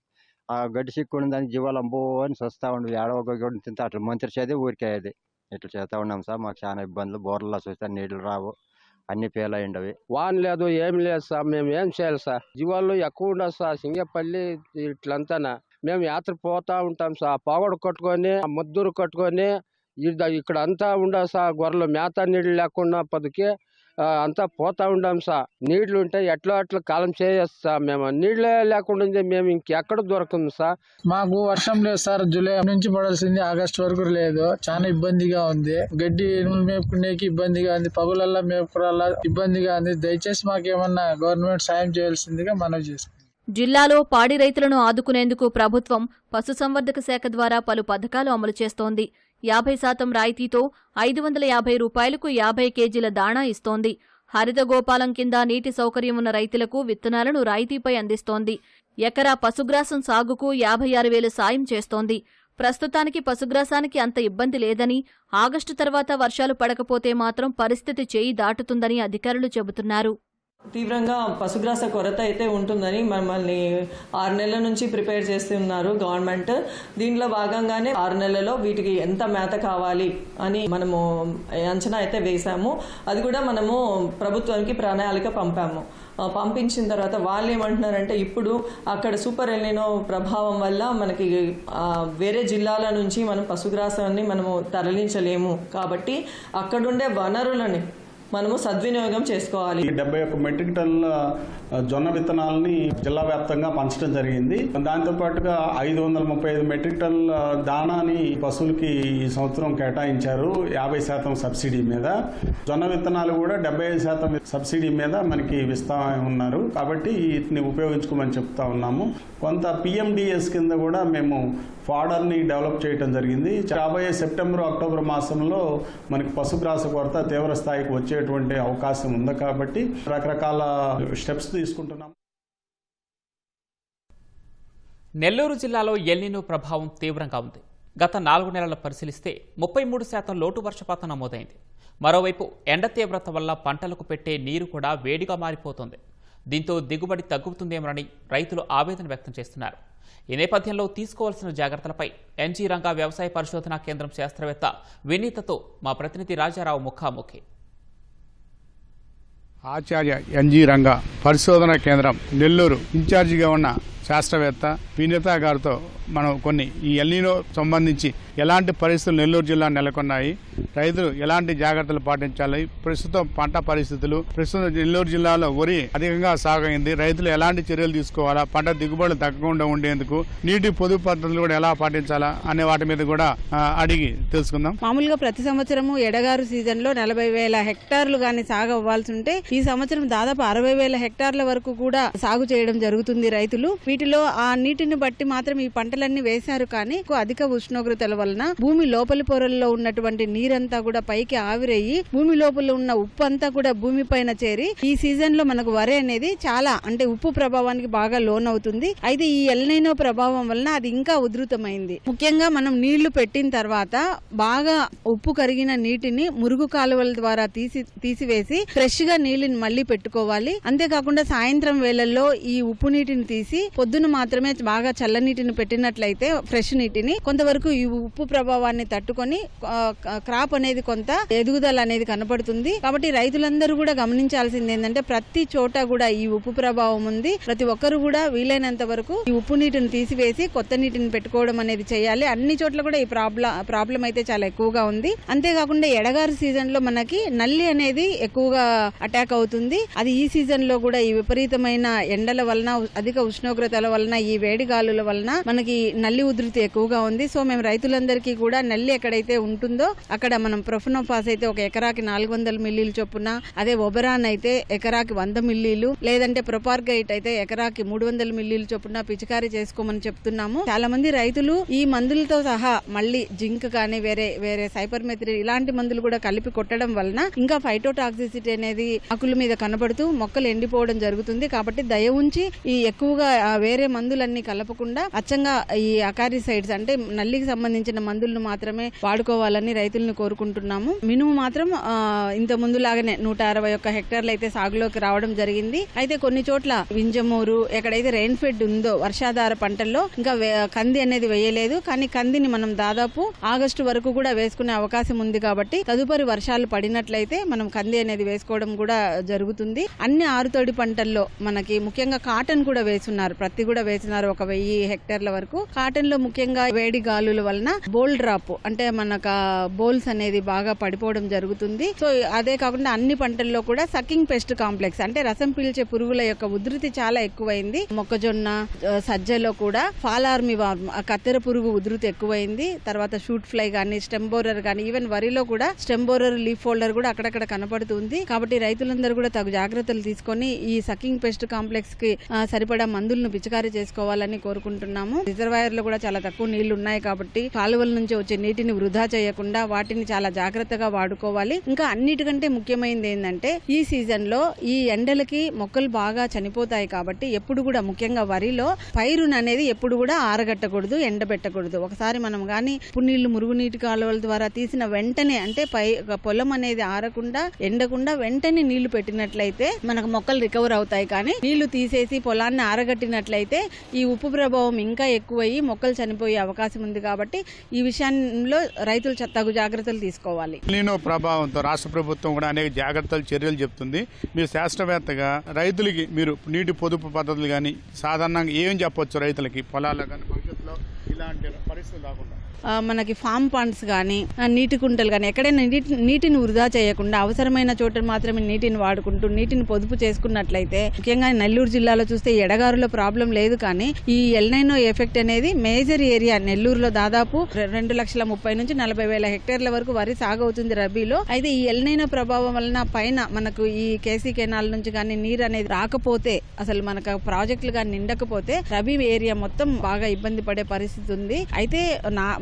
ఆ గడ్డి సిక్కుని దానికి జీవాలు అంబో అని వస్తా ఉండి ఏడవ గడ్డి తింటే అట్లా మంత్రిచేది ఊరికేది. ఇట్లా చేస్తా ఉన్నాం సార్. మాకు చాలా ఇబ్బందులు. బోర్లలో చూస్తే నీళ్లు రావు, అన్ని ఫెయిల్ అయ్యిండవి. వాన్ లేదు, ఏం లేదు సార్. మేము ఏం చేయాలి సార్? జీవాలు ఎక్కువ ఉండదు సార్. సింగపల్లి ఇట్లంతా మేము యాత్ర పోతా ఉంటాం సార్. పాగొడ కట్టుకొని, మద్దూరు కట్టుకొని ఇక్కడ అంతా ఉండదు సార్. గొర్రెలు మేత నీళ్లు లేకుండా పదికి అంతా పోతా ఉంటాం సార్. నీళ్లు ఉంటే ఎట్లా కాలం చేస్తా. మేము నీళ్లే లేకుండా మేము ఇంకెక్కడ దొరకదు సార్. మాకు వర్షం లేదు సార్. జూలై నుంచి పడాల్సింది ఆగస్టు వరకు లేదు. చాలా ఇబ్బందిగా ఉంది. గడ్డి మేపుకునేకి ఇబ్బందిగా ఉంది, పగులల్లా మేపుకురాలా ఇబ్బందిగా ఉంది. దయచేసి మాకేమన్నా గవర్నమెంట్ సాయం చేయాల్సిందిగా మనవి చేసుకుంటాం. జిల్లాలో పాడి రైతులను ఆదుకునేందుకు ప్రభుత్వం పశుసంవర్ధక శాఖ ద్వారా పలు పథకాలు అమలు చేస్తోంది. 50% రాయితీతో 550 రూపాయలకు 50 కేజీల దాణా ఇస్తోంది. హరిత గోపాలం కింద నీటి సౌకర్యం ఉన్న రైతులకు విత్తనాలను రాయితీపై అందిస్తోంది. ఎకరా పశుగ్రాసం సాగుకు 56,000 సాయం చేస్తోంది. ప్రస్తుతానికి పశుగ్రాసానికి అంత ఇబ్బంది లేదని, ఆగస్టు తర్వాత వర్షాలు పడకపోతే మాత్రం పరిస్థితి చేయి దాటుతుందని అధికారులు చెబుతున్నారు. తీవ్రంగా పశుగ్రాస కొరత అయితే ఉంటుందని మమ్మల్ని 6 నెలల నుంచి ప్రిపేర్ చేస్తున్నారు గవర్నమెంట్. దీంట్లో భాగంగానే 6 నెలల్లో వీటికి ఎంత మేత కావాలి అని మనము అంచనా అయితే వేశాము. అది కూడా మనము ప్రభుత్వానికి ప్రణాళిక పంపాము. పంపించిన తర్వాత వాళ్ళు ఏమంటున్నారంటే, ఇప్పుడు అక్కడ సూపర్ ఎల్నినో ప్రభావం వల్ల మనకి వేరే జిల్లాల నుంచి మనం పశుగ్రాసాన్ని మనము తరలించలేము. కాబట్టి అక్కడుండే వనరులని మనము సద్వినియోగం చేసుకోవాలి. 71 మెట్రిక్ టన్నుల జొన్న విత్తనాలని జిల్లా వ్యాప్తంగా పంచడం జరిగింది. దాంతోపాటుగా 535 మెట్రిక్ టన్నుల దానాని పశువులకి ఈ సంవత్సరం కేటాయించారు 50% సబ్సిడీ మీద. జొన్న విత్తనాలు కూడా 75% సబ్సిడీ మీద మనకి ఇస్తా ఉన్నారు. కాబట్టి వీటిని ఉపయోగించుకోమని చెప్తా ఉన్నాము. కొంత PMDS కింద కూడా మేము ఫాడర్ని డెవలప్ చేయడం జరిగింది. రాబోయే సెప్టెంబర్, అక్టోబర్ మాసంలో మనకి పశుగ్రాస కొరత తీవ్ర స్థాయికి వచ్చేటువంటి అవకాశం ఉంది. కాబట్టి రకరకాల స్టెప్స్ తీసుకుంటున్నాం. నెల్లూరు జిల్లాలో ఎల్నినో ప్రభావం తీవ్రంగా ఉంది. గత 4 నెలల పరిశీలిస్తే 33% లోటు వర్షపాతం నమోదైంది. మరోవైపు ఎండ తీవ్రత వల్ల పంటలకు పెట్టే నీరు కూడా వేడిగా మారిపోతుంది. దీంతో దిగుబడి తగ్గుతుందేమోనని రైతులు ఆవేదన వ్యక్తం చేస్తున్నారు. ఈ నేపథ్యంలో తీసుకోవాల్సిన జాగ్రత్తలపై ఎన్జీ రంగా వ్యవసాయ పరిశోధనా కేంద్రం శాస్త్రవేత్త వినీతతో మా ప్రతినిధి రాజారావు ముఖాముఖి. ఆచార్య ఎన్జీ రంగా పరిశోధనా కేంద్రం నెల్లూరు ఇన్ఛార్జిగా ఉన్న శాస్త్రవేత్త వినీత గారితో మనం కొన్ని ఈ ఎల్నినో సంబంధించి ఎలాంటి పరిస్థితులు నెల్లూరు జిల్లా నెలకొన్నాయి, రైతులు ఎలాంటి జాగ్రత్తలు పాటించాలి, ప్రస్తుతం పంట పరిస్థితులు, ప్రస్తుతం నెల్లూరు జిల్లాలో వరి అధికంగా సాగైంది, రైతులు ఎలాంటి చర్యలు తీసుకోవాలా, పంట దిగుబడులు తగ్గకుండా ఉండేందుకు నీటి పొదుపు పద్ధతులు కూడా ఎలా పాటించాలా అనే వాటి మీద కూడా అడిగి తెలుసుకుందాం. మామూలుగా ప్రతి సంవత్సరము ఎడగారు సీజన్ లో 40,000 హెక్టార్లు గాని సాగు అవ్వాల్సి ఉంటే ఈ సంవత్సరం దాదాపు 60,000 హెక్టార్ల వరకు కూడా సాగు చేయడం జరుగుతుంది రైతులు. నీటిలో ఆ నీటిని బట్టి మాత్రం ఈ పంటలన్నీ వేశారు. కానీ అధిక ఉష్ణోగ్రతల వలన భూమి లోపలి పొరల్లో ఉన్నటువంటి నీరంతా కూడా పైకి ఆవిరయ్యి భూమి లోపల ఉన్న ఉప్పు అంతా కూడా భూమి పైన చేరి ఈ సీజన్ లో మనకు వరి అనేది చాలా అంటే ఉప్పు ప్రభావానికి బాగా లోనవుతుంది. అయితే ఈ ఎల్నైనో ప్రభావం వలన అది ఇంకా ఉధృతమైంది. ముఖ్యంగా మనం నీళ్లు పెట్టిన తర్వాత బాగా ఉప్పు కరిగిన నీటిని మురుగు కాలువల ద్వారా తీసివేసి ఫ్రెష్ గా నీళ్ళని మళ్ళీ పెట్టుకోవాలి. అంతేకాకుండా సాయంత్రం వేళల్లో ఈ ఉప్పు నీటిని తీసి పొద్దున మాత్రమే బాగా చల్లనీటిని పెట్టినట్లయితే ఫ్రెష్ నీటిని కొంతవరకు ఈ ఉప్పు ప్రభావాన్ని తట్టుకొని క్రాప్ అనేది కొంత ఎదుగుదల అనేది కనపడుతుంది. కాబట్టి రైతులందరూ కూడా గమనించాల్సింది ఏంటంటే ప్రతి చోట కూడా ఈ ఉప్పు ప్రభావం ఉంది. ప్రతి ఒక్కరు కూడా వీలైనంత వరకు ఈ ఉప్పు నీటిని తీసివేసి కొత్త నీటిని పెట్టుకోవడం అనేది చేయాలి. అన్ని చోట్ల కూడా ఈ ప్రాబ్లం అయితే చాలా ఎక్కువగా ఉంది. అంతేకాకుండా ఎడగారు సీజన్ లో మనకి నల్లి అనేది ఎక్కువగా అటాక్ అవుతుంది. అది ఈ సీజన్ లో కూడా ఈ విపరీతమైన ఎండల వలన అధిక ఉష్ణోగ్రతల వలన ఈ వేడి గాలుల వలన మనకి నల్లి ఉధృతి ఎక్కువగా ఉంది. సో మేము రైతులందరికీ కూడా నల్లి ఎక్కడైతే ఉంటుందో అక్కడ మనం ప్రొఫెనోఫాస్ అయితే ఒక ఎకరాకి 400 మిల్లీలు చొప్పున, అదే ఒబెరాన్ అయితే ఎకరాకి 100 మిల్లీలు, లేదంటే ప్రొపార్గైట్ అయితే ఎకరాకి 300 మిల్లీలు చొప్పున పిచికారీ చేసుకోమని చెప్తున్నాము. చాలా మంది రైతులు ఈ మందులతో సహా మళ్ళీ జింక్ కానీ వేరే సైపర్మెథ్రిన్ ఇలాంటి మందులు కూడా కలిపి కొట్టడం వలన ఇంకా ఫైటోటాక్సిసిటీ అనేది ఆకుల మీద కనబడుతూ మొక్కలు ఎండిపోవడం జరుగుతుంది. కాబట్టి దయ ఉంచి ఈ ఎక్కువగా వేరే మందులన్నీ కలపకుండా అచ్చంగా ఈ అకారిసైడ్స్ అంటే నల్లికి సంబంధించిన మందులను మాత్రమే వాడుకోవాలని రైతులను కోరుకుంటున్నాము. మినుము మాత్రం ఇంత ముందులాగానే 161 హెక్టార్లు అయితే సాగులోకి రావడం జరిగింది. అయితే కొన్ని చోట్ల వింజమూరు ఎక్కడైతే రెయిన్ ఫెడ్ ఉందో వర్షాధార పంటల్లో ఇంకా కంది అనేది వేయలేదు. కానీ కందిని మనం దాదాపు ఆగస్టు వరకు కూడా వేసుకునే అవకాశం ఉంది. కాబట్టి తదుపరి వర్షాలు పడినట్లయితే మనం కంది అనేది వేసుకోవడం కూడా జరుగుతుంది. అన్ని ఆరుతడి పంటల్లో మనకి ముఖ్యంగా కాటన్ కూడా వేస్తున్నారు, ప్రత్తి కూడా వేస్తున్నారు 1000 హెక్టార్ల వరకు. కాటన్ లో ముఖ్యంగా వేడి గాలుల వలన బోల్ డ్రాప్ అంటే మనకు బోల్స్ అనేది బాగా పడిపోవడం జరుగుతుంది. సో అదే కాకుండా అన్ని పంటల్లో కూడా సకింగ్ పెస్ట్ కాంప్లెక్స్ అంటే రసం పీల్చే పురుగుల యొక్క ఉధృతి చాలా ఎక్కువైంది. మొక్కజొన్న, సజ్జలో కూడా ఫాల్ ఆర్మీ కత్తెర పురుగు ఉధృతి ఎక్కువైంది. తర్వాత షూట్ ఫ్లై గానీ, స్టెమ్ బోరర్ గానీ, ఈవెన్ వరిలో కూడా స్టెమ్ బోరర్, లీఫ్ ఫోల్డర్ కూడా అక్కడక్కడ కనపడుతుంది. కాబట్టి రైతులందరూ కూడా తగు జాగ్రత్తలు తీసుకొని ఈ సకింగ్ పెస్ట్ కాంప్లెక్స్ కి సరిపడా మందులను పిచికారీ చేసుకోవాలని కోరుకుంటున్నాము. రిజర్వాయర్ లో కూడా చాలా తక్కువ నీళ్లు ఉన్నాయి కాబట్టి కాలువల నుంచి వచ్చే నీటిని వృధా చేయకుండా వాటిని చాలా జాగ్రత్తగా వాడుకోవాలి. ఇంకా అన్నిటికంటే ముఖ్యమైనది ఏంటంటే ఈ సీజన్ లో ఈ ఎండలకి మొక్కలు బాగా చనిపోతాయి. కాబట్టి ఎప్పుడు కూడా ముఖ్యంగా వరిలో పైరును అనేది ఎప్పుడు కూడా ఆరగట్టకూడదు, ఎండబెట్టకూడదు. ఒకసారి మనం గానీ పున్నీళ్లు మురుగునీటి కాలువల ద్వారా తీసిన వెంటనే అంటే పొలం అనేది ఆరకుండా ఎండకుండా వెంటనే నీళ్లు పెట్టినట్లయితే మనకు మొక్కలు రికవర్ అవుతాయి. కానీ నీళ్లు తీసేసి పొలాన్ని ఆరగట్టినట్లయితే ఈ ఉప్పు ప్రభావం ఇంకా ఎక్కువయ్యి మొక్కలు చనిపోయే అవకాశం ఉంది. కాబట్టి ఈ విషయంలో రైతులు తగు జాగ్రత్తలు తీసుకోవాలి. ఎల్నినో ప్రభావంతో రాష్ట్ర ప్రభుత్వం కూడా అనేక జాగ్రత్తలు చర్యలు చెప్తుంది. మీరు శాస్త్రవేత్తగా రైతులకి మీరు నీటి పొదుపు పద్ధతులు కానీ సాధారణంగా ఏం చెప్పొచ్చు రైతులకి పొలాల్లో కానీ భవిష్యత్తులో ఇలాంటి పరిస్థితులు రాకుండా? మనకి ఫామ్ పాండ్స్ కానీ, నీటి కుంటలు కానీ ఎక్కడైనా నీటిని వృధా చేయకుండా అవసరమైన చోట మాత్రమే నీటిని వాడుకుంటూ నీటిని పొదుపు చేసుకున్నట్లయితే, ముఖ్యంగా నెల్లూరు జిల్లాలో చూస్తే ఎడగారులో ప్రాబ్లం లేదు. కానీ ఈ ఎల్నైనో ఎఫెక్ట్ అనేది మేజర్ ఏరియా నెల్లూరులో దాదాపు 2,30,000 నుంచి 40,000 హెక్టార్ల వరకు వరి సాగు అవుతుంది రబీలో. అయితే ఈ ఎల్నైనో ప్రభావం వలన పైన మనకు ఈ కేసీ కెనాల్ నుంచి కానీ నీరు అనేది రాకపోతే, అసలు మనకు ప్రాజెక్టులు కానీ నిండకపోతే రబీ ఏరియా మొత్తం బాగా ఇబ్బంది పడే పరిస్థితి ఉంది. అయితే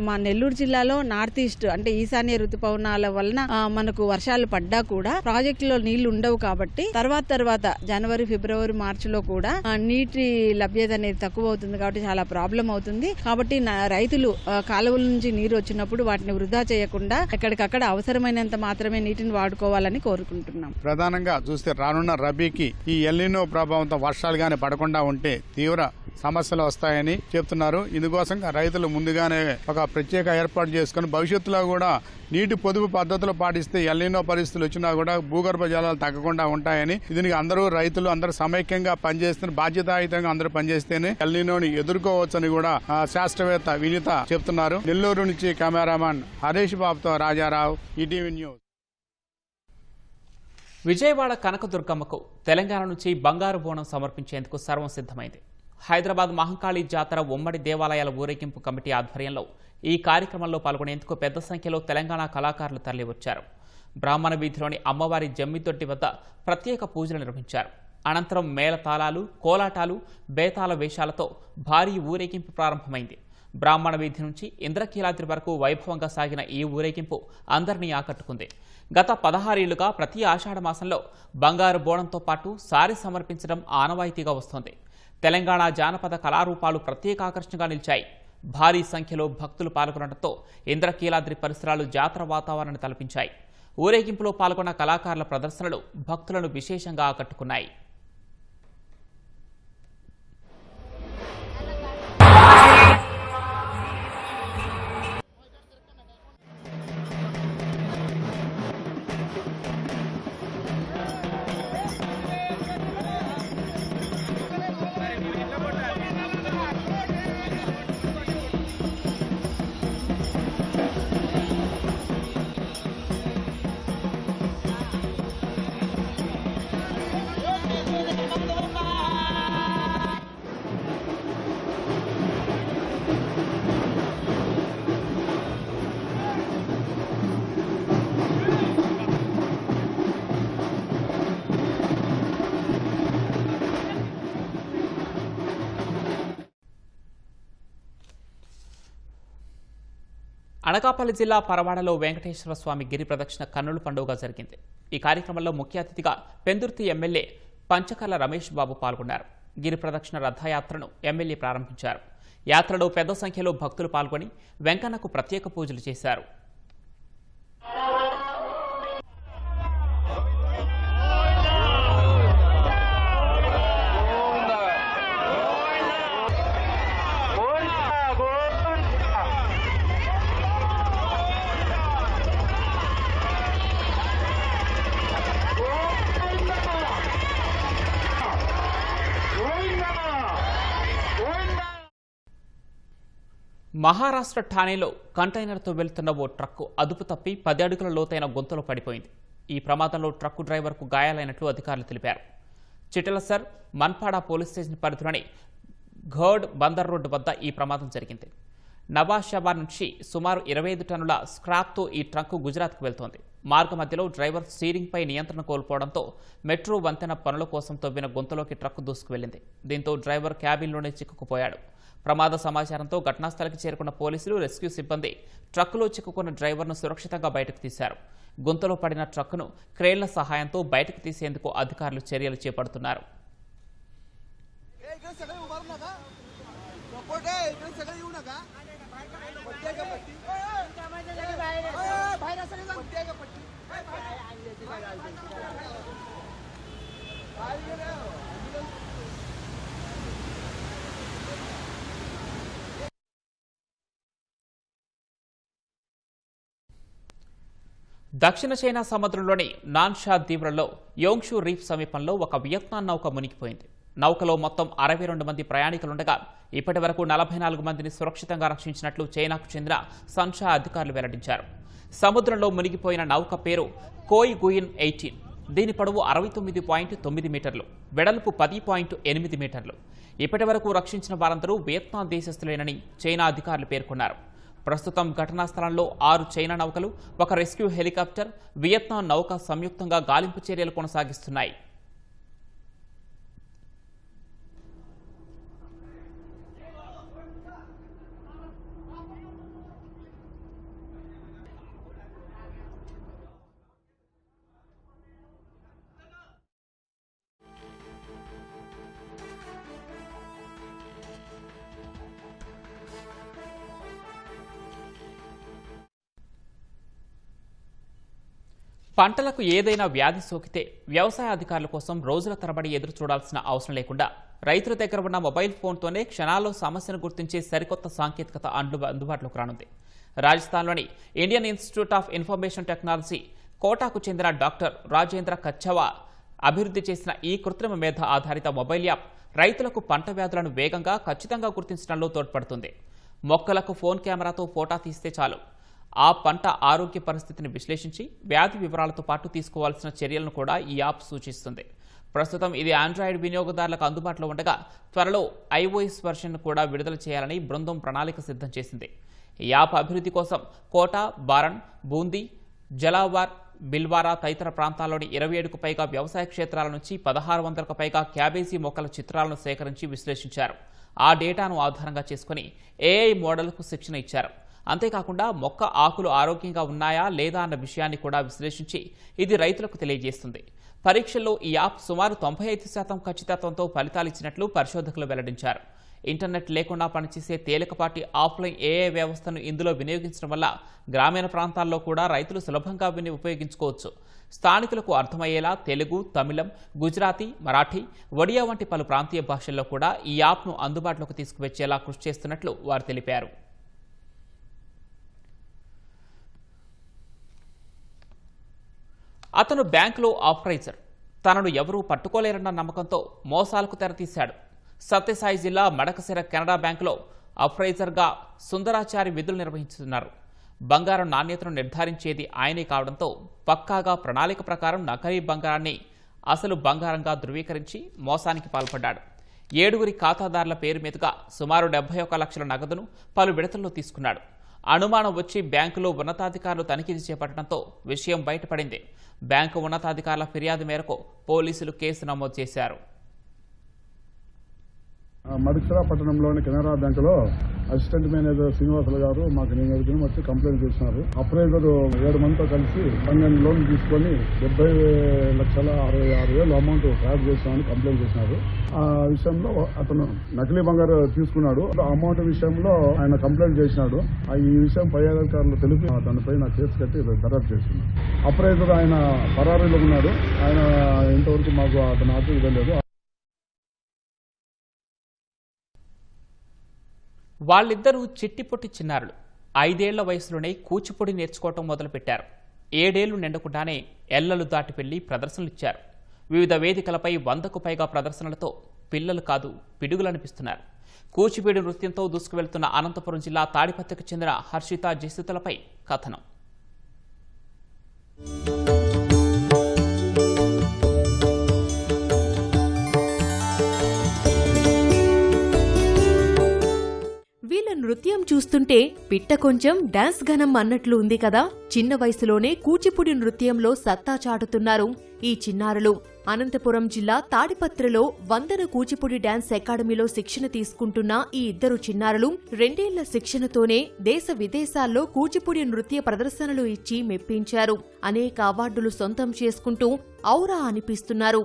మా నెల్లూరు జిల్లాలో నార్త్ ఈస్ట్ అంటే ఈశాన్య ఋతుపవనాల వలన మనకు వర్షాలు పడ్డా కూడా ప్రాజెక్టులో నీళ్లు ఉండవు. కాబట్టి తర్వాత జనవరి, ఫిబ్రవరి, మార్చిలో కూడా నీటి లభ్యత అనేది తక్కువ అవుతుంది. కాబట్టి చాలా ప్రాబ్లం అవుతుంది. కాబట్టి రైతులు కాలువల నుంచి నీరు వచ్చినప్పుడు వాటిని వృధా చేయకుండా ఎక్కడికక్కడ అవసరమైనంత మాత్రమే నీటిని వాడుకోవాలని కోరుకుంటున్నాం. ప్రధానంగా చూస్తే రానున్న రబీకి ఈ ఎల్నినో ప్రభావంతో వర్షాలు గానీ పడకుండా ఉంటే తీవ్ర సమస్యలు వస్తాయని చెప్తున్నారు. ఇందుకోసం రైతులు ముందుగానే ఒక ప్రత్యేక ఏర్పాటు చేసుకుని భవిష్యత్తులో కూడా నీటి పొదుపు పద్ధతులు పాటిస్తే ఎల్నినో పరిస్థితులు వచ్చినా కూడా భూగర్భ జలాలు తగ్గకుండా ఉంటాయని, దీనికి అందరూ రైతులు అందరూ సమైక్యంగా పనిచేస్తే బాధ్యతాయుతంగా అందరూ పనిచేస్తేనే ఎల్నినోని ఎదుర్కోవచ్చని కూడా శాస్త్రవేత్త వినీత చెప్తున్నారు. నెల్లూరు నుంచి కెమెరామాన్ హరీష్ బాబుతో రాజారావు, ఈటీవీ న్యూస్. విజయవాడ కనకదుర్గమ్మకు తెలంగాణ నుంచి బంగారు బోనం సమర్పించేందుకు సర్వం సిద్ధమైంది. హైదరాబాద్ మహంకాళి జాతర ఉమ్మడి దేవాలయాల ఊరేగింపు కమిటీ ఆధ్వర్యంలో ఈ కార్యక్రమంలో పాల్గొనేందుకు పెద్ద సంఖ్యలో తెలంగాణ కళాకారులు తరలివచ్చారు. బ్రాహ్మణ వీధిలోని అమ్మవారి జమ్మితొట్టి వద్ద ప్రత్యేక పూజలు నిర్వహించారు. అనంతరం మేళతాళాలు, కోలాటాలు, బేతాళ వేషాలతో భారీ ఊరేగింపు ప్రారంభమైంది. బ్రాహ్మణ వీధి నుంచి ఇంద్రకీలాద్రి వరకు వైభవంగా సాగిన ఈ ఊరేగింపు అందరినీ ఆకట్టుకుంది. గత 16 ఏళ్లుగా ప్రతి ఆషాఢ మాసంలో బంగారు బోనంతో పాటు సారి సమర్పించడం ఆనవాయితీగా వస్తోంది. తెలంగాణ జానపద కళారూపాలు ప్రత్యేక ఆకర్షణగా నిలిచాయి. భారీ సంఖ్యలో భక్తులు పాల్గొనడంతో ఇంద్రకీలాద్రి పరిసరాలు జాతర వాతావరణాన్ని తలపించాయి. ఊరేగింపులో పాల్గొన్న కళాకారుల ప్రదర్శనలు భక్తులను విశేషంగా ఆకట్టుకున్నాయి. అనకాపల్లి జిల్లా పరవాడలో వెంకటేశ్వర స్వామి గిరి ప్రదక్షిణ కన్నుల పండుగగా జరిగింది. ఈ కార్యక్రమంలో ముఖ్య అతిథిగా పెందుర్తి ఎమ్మెల్యే పంచకర్ల రమేష్ బాబు పాల్గొన్నారు. గిరి ప్రదక్షిణ రథయాత్రను ఎమ్మెల్యే ప్రారంభించారు. యాత్రలో పెద్ద సంఖ్యలో భక్తులు పాల్గొని వెంకన్నకు ప్రత్యేక పూజలు చేశారు. మహారాష్ట్ర ఠాణేలో కంటైనర్తో వెళ్తున్న ఓ ట్రక్కు అదుపు తప్పి 10 అడుగుల లోతైన గొంతులో పడిపోయింది. ఈ ప్రమాదంలో ట్రక్కు డ్రైవర్కు గాయాలైనట్లు అధికారులు తెలిపారు. చిటలసర్ మన్పాడా పోలీస్ స్టేషన్ పరిధిలోని ఘర్డ్ బందర్ రోడ్డు వద్ద ఈ ప్రమాదం జరిగింది. నవాషాబాద్ నుంచి సుమారు 25 టన్నుల స్క్రాప్తో ఈ ట్రక్కు గుజరాత్కు వెళ్తోంది. మార్గ మధ్యలో డ్రైవర్ స్టీరింగ్పై నియంత్రణ కోల్పోవడంతో మెట్రో వంతెన పనుల కోసం తవ్విన గొంతులోకి ట్రక్కు దూసుకువెళ్లింది. దీంతో డ్రైవర్ క్యాబిన్లోనే చిక్కుకుపోయాడు. ప్రమాద సమాచారంతో ఘటనాస్థలికి చేరుకున్న పోలీసులు, రెస్క్యూ సిబ్బంది ట్రక్కులో చిక్కుకున్న డ్రైవర్ను సురక్షితంగా బయటకు తీశారు. గుంతలో పడిన ట్రక్కును క్రేన్ల సహాయంతో బయటకు తీసేందుకు అధికారులు చర్యలు చేపడుతున్నారు. దక్షిణ చైనా సముద్రంలోని నాన్షా దీవులలో యోంగ్షూ రీఫ్ సమీపంలో ఒక వియత్నాం నౌక మునిగిపోయింది. నౌకలో మొత్తం 62 మంది ప్రయాణికులుండగా ఇప్పటి వరకు 44 మందిని సురక్షితంగా రక్షించినట్లు చైనాకు చెందిన సన్షా అధికారులు వెల్లడించారు. సముద్రంలో మునిగిపోయిన నౌక పేరు కోయ్ గుయిన్ 18. దీని పొడవు 69.9 మీటర్లు, వెడల్పు 10.8 మీటర్లు. ఇప్పటి వరకు రక్షించిన వారందరూ వియత్నాం దేశస్థులేనని చైనా అధికారులు పేర్కొన్నారు. ప్రస్తుతం ఘటనా స్థలంలో 6 చైనా నౌకలు, ఒక రెస్క్యూ హెలికాప్టర్, వియత్నాం నౌక సంయుక్తంగా గాలింపు చర్యలు కొనసాగిస్తున్నాయి. పంటలకు ఏదైనా వ్యాధి సోకితే వ్యవసాయ అధికారుల కోసం రోజుల తరబడి ఎదురు చూడాల్సిన అవసరం లేకుండా రైతుల దగ్గర ఉన్న మొబైల్ ఫోన్తోనే క్షణాల్లో సమస్యను గుర్తించే సరికొత్త సాంకేతికత అందుబాటులోకి రానుంది. రాజస్థాన్లోని Indian Institute of Information Technology కోటాకు చెందిన డాక్టర్ రాజేంద్ర కచ్చవా అభివృద్ధి చేసిన ఈ కృత్రిమ మేధ ఆధారిత మొబైల్ యాప్ రైతులకు పంట వ్యాధులను వేగంగా, ఖచ్చితంగా గుర్తించడంలో తోడ్పడుతుంది. మొక్కలకు ఫోన్ కెమెరాతో ఫోటో తీస్తే చాలు, ఆ పంట ఆరోగ్య పరిస్థితిని విశ్లేషించి వ్యాధి వివరాలతో పాటు తీసుకోవాల్సిన చర్యలను కూడా ఈ యాప్ సూచిస్తుంది. ప్రస్తుతం ఇది ఆండ్రాయిడ్ వినియోగదారులకు అందుబాటులో ఉండగా త్వరలో iOS వెర్షన్ కూడా విడుదల చేయాలని బృందం ప్రణాళిక సిద్ధం చేసింది. ఈ యాప్ అభివృద్ధి కోసం కోటా, బారన్, బూందీ, జలావార్, బిల్వారా తదితర ప్రాంతాల్లోని 27కు పైగా వ్యవసాయ క్షేత్రాల నుంచి 1600కు పైగా క్యాబేజీ మొక్కల చిత్రాలను సేకరించి విశ్లేషించారు. ఆ డేటాను ఆధారంగా చేసుకుని ఏఐ మోడల్కు శిక్షణ ఇచ్చారు. అంతేకాకుండా మొక్క ఆకులు ఆరోగ్యంగా ఉన్నాయా లేదా అన్న విషయాన్ని కూడా విశ్లేషించి ఇది రైతులకు తెలియజేస్తుంది. పరీక్షల్లో ఈ యాప్ సుమారు 95% ఖచ్చితత్వంతో ఫలితాలు ఇచ్చినట్లు పరిశోధకులు వెల్లడించారు. ఇంటర్నెట్ లేకుండా పనిచేసే తేలికపాటి ఆఫ్లైన్ ఏఐ వ్యవస్థను ఇందులో వినియోగించడం వల్ల గ్రామీణ ప్రాంతాల్లో కూడా రైతులు సులభంగా విని ఉపయోగించుకోవచ్చు. స్థానికులకు అర్థమయ్యేలా తెలుగు, తమిళం, గుజరాతీ, మరాఠీ, ఒడియా వంటి పలు ప్రాంతీయ భాషల్లో కూడా ఈ యాప్ను అందుబాటులోకి తీసుకువచ్చేలా కృషి చేస్తున్నట్లు వారు తెలిపారు. అతను బ్యాంకులో ఆపరైజర్. తనను ఎవరూ పట్టుకోలేరన్న నమ్మకంతో మోసాలకు తెరతీశాడు. సత్యసాయి జిల్లా మడకశిర కెనడా బ్యాంకులో అప్రైజర్గా సుందరాచారి విధులు నిర్వహిస్తున్నారు. బంగారం నాణ్యతను నిర్ధారించేది ఆయనే కావడంతో పక్కాగా ప్రణాళిక ప్రకారం నకిలీ బంగారాన్ని అసలు బంగారంగా ధృవీకరించి మోసానికి పాల్పడ్డాడు. 7 ఖాతాదారుల పేరు మీదుగా సుమారు 71 లక్షల నగదును పలు విడతల్లో తీసుకున్నాడు. అనుమానం వచ్చి బ్యాంకులో ఉన్నతాధికారులు తనిఖీలు చేపట్టడంతో విషయం బయటపడింది. బ్యాంకు ఉన్నతాధికారుల ఫిర్యాదు మేరకు పోలీసులు కేసు నమోదు చేశారు. మడిసిరా పట్టణంలోని కెనరా బ్యాంకులో అసిస్టెంట్ మేనేజర్ శ్రీనివాసులు గారు మాకు నేను వచ్చి కంప్లైంట్ చేసినారు. అప్రైజర్ 7 మందితో కలిసి 12 లోన్ తీసుకొని 70,66,000 అమౌంట్ ట్రాప్ చేస్తామని కంప్లైంట్ చేసినారు. ఆ విషయంలో అతను నకిలీ బంగారు తీసుకున్నాడు. అమౌంట్ విషయంలో ఆయన కంప్లైంట్ చేసినాడు. ఈ విషయం పై అధికారులు తెలిపి దానిపై నా కేసు కట్టి దర్యాప్తు చేస్తున్నాడు. అప్రైజర్ ఆయన పరారీలో ఉన్నాడు. ఆయన ఇంతవరకు మాకు అతను ఆచరణ తెలియదు. వాళ్ళిద్దరూ చిట్టిపొట్టి చిన్నారులు. 5 ఏళ్ల వయసులోనే కూచిపూడి నేర్చుకోవటం మొదలుపెట్టారు. 7 ఏళ్లు నిండకుండానే ఎల్లలు దాటి వెళ్లి ప్రదర్శనలిచ్చారు. వివిధ వేదికలపై 100కు పైగా ప్రదర్శనలతో పిల్లలు కాదు పిడుగులనిపిస్తున్నారు. కూచిపూడి నృత్యంతో దూసుకువెళ్తున్న అనంతపురం జిల్లా తాడిపత్రికి చెందిన హర్షిత జసితులపై కథనం. వీళ్ళ నృత్యం చూస్తుంటే పిట్ట కొంచెం డాన్స్ ఘనం అన్నట్లు ఉంది కదా. చిన్న వయసులోనే కూచిపూడి నృత్యంలో సత్తా చాటుతున్నారు ఈ చిన్నారులు. అనంతపురం జిల్లా తాడిపత్రిలో వందన కూచిపూడి డాన్స్ అకాడమీలో శిక్షణ తీసుకుంటున్న ఈ ఇద్దరు చిన్నారులు 2 ఏళ్ల శిక్షణతోనే దేశ విదేశాల్లో కూచిపూడి నృత్య ప్రదర్శనలు ఇచ్చి మెప్పించారు. అనేక అవార్డులు సొంతం చేసుకుంటూ ఔరా అనిపిస్తున్నారు.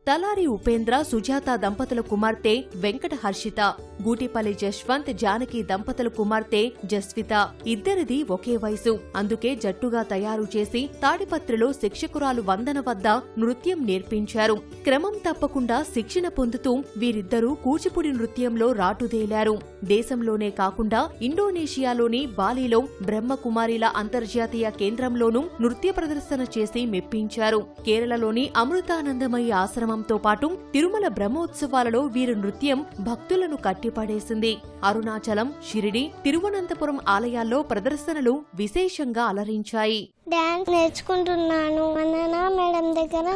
తలారి ఉపేంద్ర సుజాత దంపతుల కుమార్తె వెంకట హర్షిత, గూటిపల్లి జశ్వంత్ జానకి దంపతుల కుమార్తె జస్విత. ఇద్దరిది ఒకే వయసు. అందుకే జట్టుగా తయారు చేసి తాడిపత్రిలో శిక్షకురాలు వందన వద్ద నృత్యం నేర్పించారు. క్రమం తప్పకుండా శిక్షణ పొందుతూ వీరిద్దరూ కూచిపూడి నృత్యంలో రాటుదేలారు. దేశంలోనే కాకుండా ఇండోనేషియాలోని బాలీలో బ్రహ్మకుమారిల అంతర్జాతీయ కేంద్రంలోనూ నృత్య ప్రదర్శన చేసి మెప్పించారు. కేరళలోని అమృతానందమయ్య ఆశ్రమంతో పాటు తిరుమల బ్రహ్మోత్సవాలలో వీరి నృత్యం భక్తులను కట్టిపడేసింది. అరుణాచలం, షిరిడి, తిరువనంతపురం ఆలయాల్లో ప్రదర్శనలు విశేషంగా అలరించాయి. డాన్స్ నేర్చుకుంటున్నాను. వందన మేడం దగ్గర